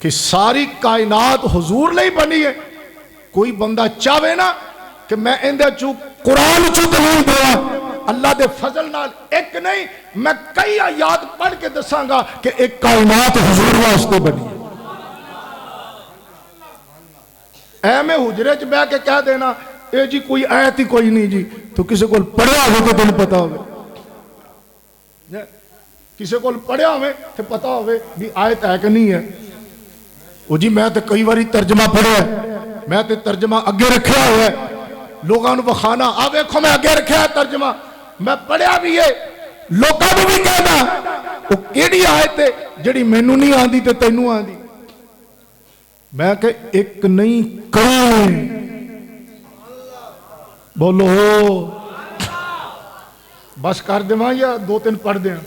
کہ ساری کائنات حضور لئی بنی ہے. کوئی بندہ چاہے نا کہ میں اندے چو قرآن چو دلیل دیا، اللہ دے فضل نال ایک نہیں میں کئی آیات پڑھ کے دساں گا کہ ایک کائنات حضور واسطے بنی ہے. اے میں حجرے چ بہ کے کہہ دینا اے جی کوئی آیت ہی کوئی نہیں جی، تو کسی کو پڑھیا ہو تو تمہیں پتا ہوئے، کسی کو پڑھیا ہوئے تو پتا ہوئے بھی آیت ہے کہ نہیں ہے. وہ جی میں تو کئی باری ترجمہ پڑھا ہے، میں تو ترجمہ اگے رکھا ہوا ہے، لوگوں نے بخانا آ ویکھو میں اگے رکھا ہے ترجمہ، میں پڑھیا بھی ہے، لوگوں نے بھی کہنا وہ کیڑی آیت ہے جڑی مینوں نہیں آندی تے تینوں آندی. میں کہ ایک نہیں کئی، بولو بس کر دیواں یا دو تین پڑھ دیاں؟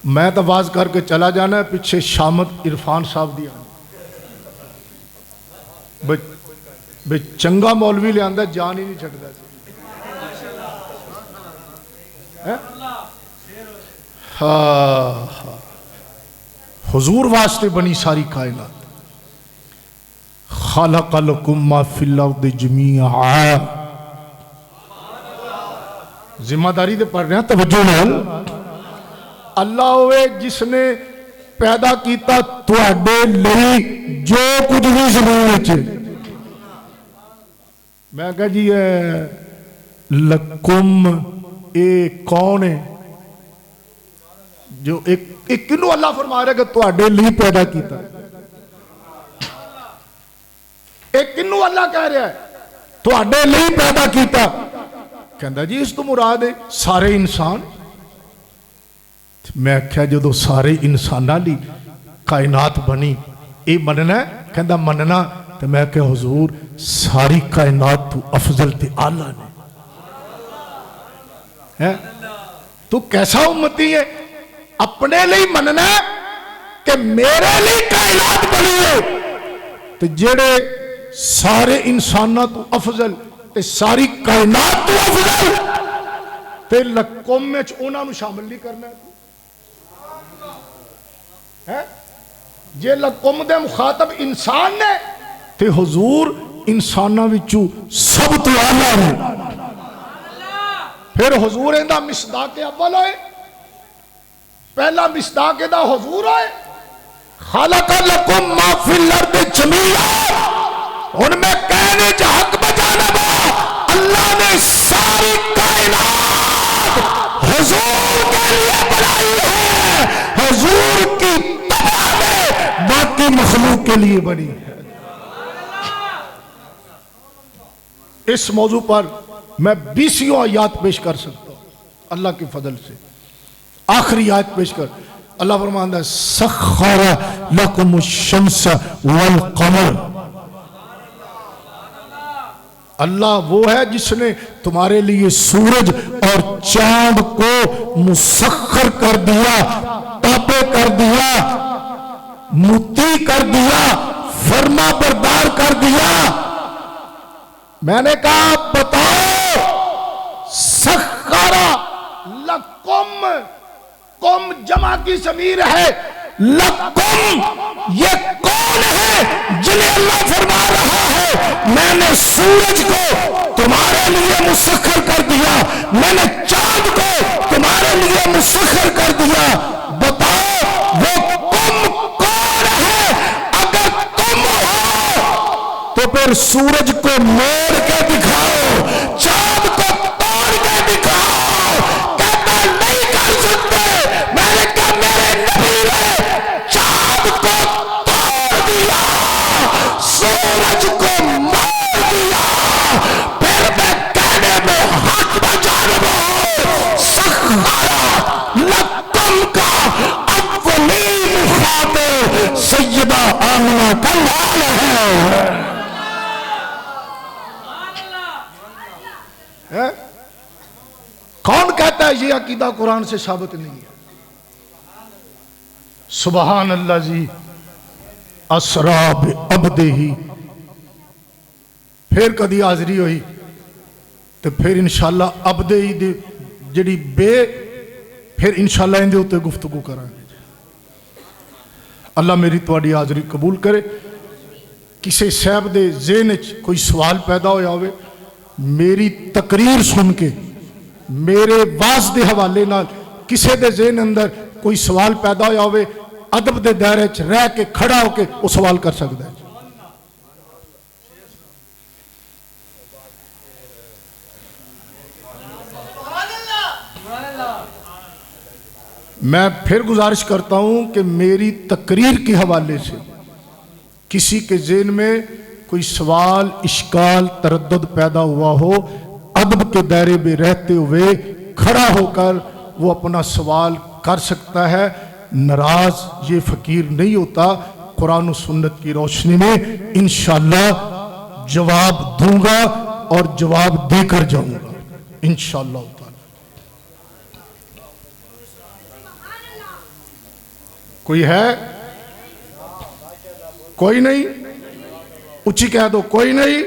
میں تو آواز کر کے چلا جانا ہے، پیچھے شامت عرفان صاحب دی بے چنگا مولوی لے آندہ جان ہی نہیں چھڑتا. حضور واسطے بنی ساری کائنات. خلق لکم ما فی الارض جمیعا. ذمہ داری دے پڑھ رہے ہیں توجہ نال. اللہ ہوئے جس نے پیدا کیتا تواڈے لئی جو کچھ بھی زمین وچ. میں کہا جی لکم اے کون ہے جو ایک کنو اللہ فرما رہا ہے کہ تواڈے لئی پیدا کیتا. ایک کنو اللہ کہہ رہا ہے تواڈے لئی پیدا کیتا. کہندا جی اس تو مراد ہے سارے انسان. میں کہا جدو سارے انساناں لی کائنات بنی اے مننا ہے؟ کہندا مننا. تو میں کہ حضور ساری کائنات تو افضل تے آلہ نے. تو کیسا امتی ہے؟ اپنے لئی مننا ہے کہ میرے لئی کائنات بنی ہے تو جڑے سارے انساناں تو افضل تے ساری کائنات تو افضل تے لکم میں انہاں نو شامل نہیں کرنا ہے. جے لکم دے مخاطب انسان نے تے حضور انساناں وچوں سب تو اعلیٰ ہے. پھر حضور اندہ مصداق اول ہوئے، پہلا مصداق دا حضور ہوئے. خلق لکم ما فی الارض جمیعا. ان میں کہنے جا حق بجانبا اللہ نے ساری کائنات حضور کے لیے بنائی ہے. حضور کی طبع میں باقی مخلوق کے لیے بنی ہے. اس موضوع پر میں 20 آیات پیش کر سکتا ہوں اللہ کے فضل سے. آخری آیت پیش کر. اللہ فرماتا ہے سخر لکم الشمس والقمر. اللہ وہ ہے جس نے تمہارے لیے سورج اور چاند کو مسخر کر دیا، تابع کر دیا، مطیع کر دیا، فرما بردار کر دیا. میں نے کہا بتاؤ سخرا لکم، کم جمع کی ضمیر ہے، لکم یہ کون ہے جنہیں اللہ فرما رہا ہے میں نے سورج کو تمہارے لیے مسخر کر دیا، میں نے چاند کو تمہارے لیے مسخر کر دیا. بتاؤ وہ کم کون ہے؟ اگر تم ہو تو پھر سورج کو موڑ کے دکھاؤ، چاند کو توڑ کے دکھاؤ. کہتا نہیں کر سکتے. میں نے کہا میرے نبی نے چاند کو توڑ دیا، سورج کو موڑ دیا. پھر میں کہنے میں حق بجانب ہوں سخارا لکم کا اولی مخاطب سیدہ آمنہ کا نام ہے. کون کہتا ہے یہ عقیدہ قرآن سے ثابت نہیں ہے؟ سبحان اللہ جی اسرا بعبدہ. پھر کدی حاضری ہوئی تو پھر انشاءاللہ عبدہ دی جڑی بے پھر انشاءاللہ اندے ہوتے گفتگو کریں گے۔ اللہ میری تواڈی حاضری قبول کرے۔ کسی صاحب دے ذہن وچ کوئی سوال پیدا ہویا ہوئے، میری تقریر سن کے، میرے واز دے حوالے نال کسی دے ذہن اندر کوئی سوال پیدا ہویا ہوئے، ادب دے دائرے وچ رہ کے کھڑا ہو کے وہ سوال کر سکتا ہے۔ میں پھر گزارش کرتا ہوں کہ میری تقریر کے حوالے سے کسی کے ذہن میں کوئی سوال، اشکال، تردد پیدا ہوا ہو، ادب کے دائرے میں رہتے ہوئے کھڑا ہو کر وہ اپنا سوال کر سکتا ہے۔ ناراض یہ فقیر نہیں ہوتا، قرآن و سنت کی روشنی میں انشاءاللہ جواب دوں گا اور جواب دے کر جاؤں گا انشاءاللہ تعالی۔ کوئی ہے؟ کوئی نہیں؟ اچھی کہہ دو، کوئی نہیں؟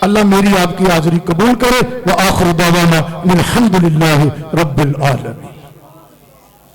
اللہ میری آپ کی حاضری قبول کرے۔ وآخر دعوانا الحمدللہ رب العالمین۔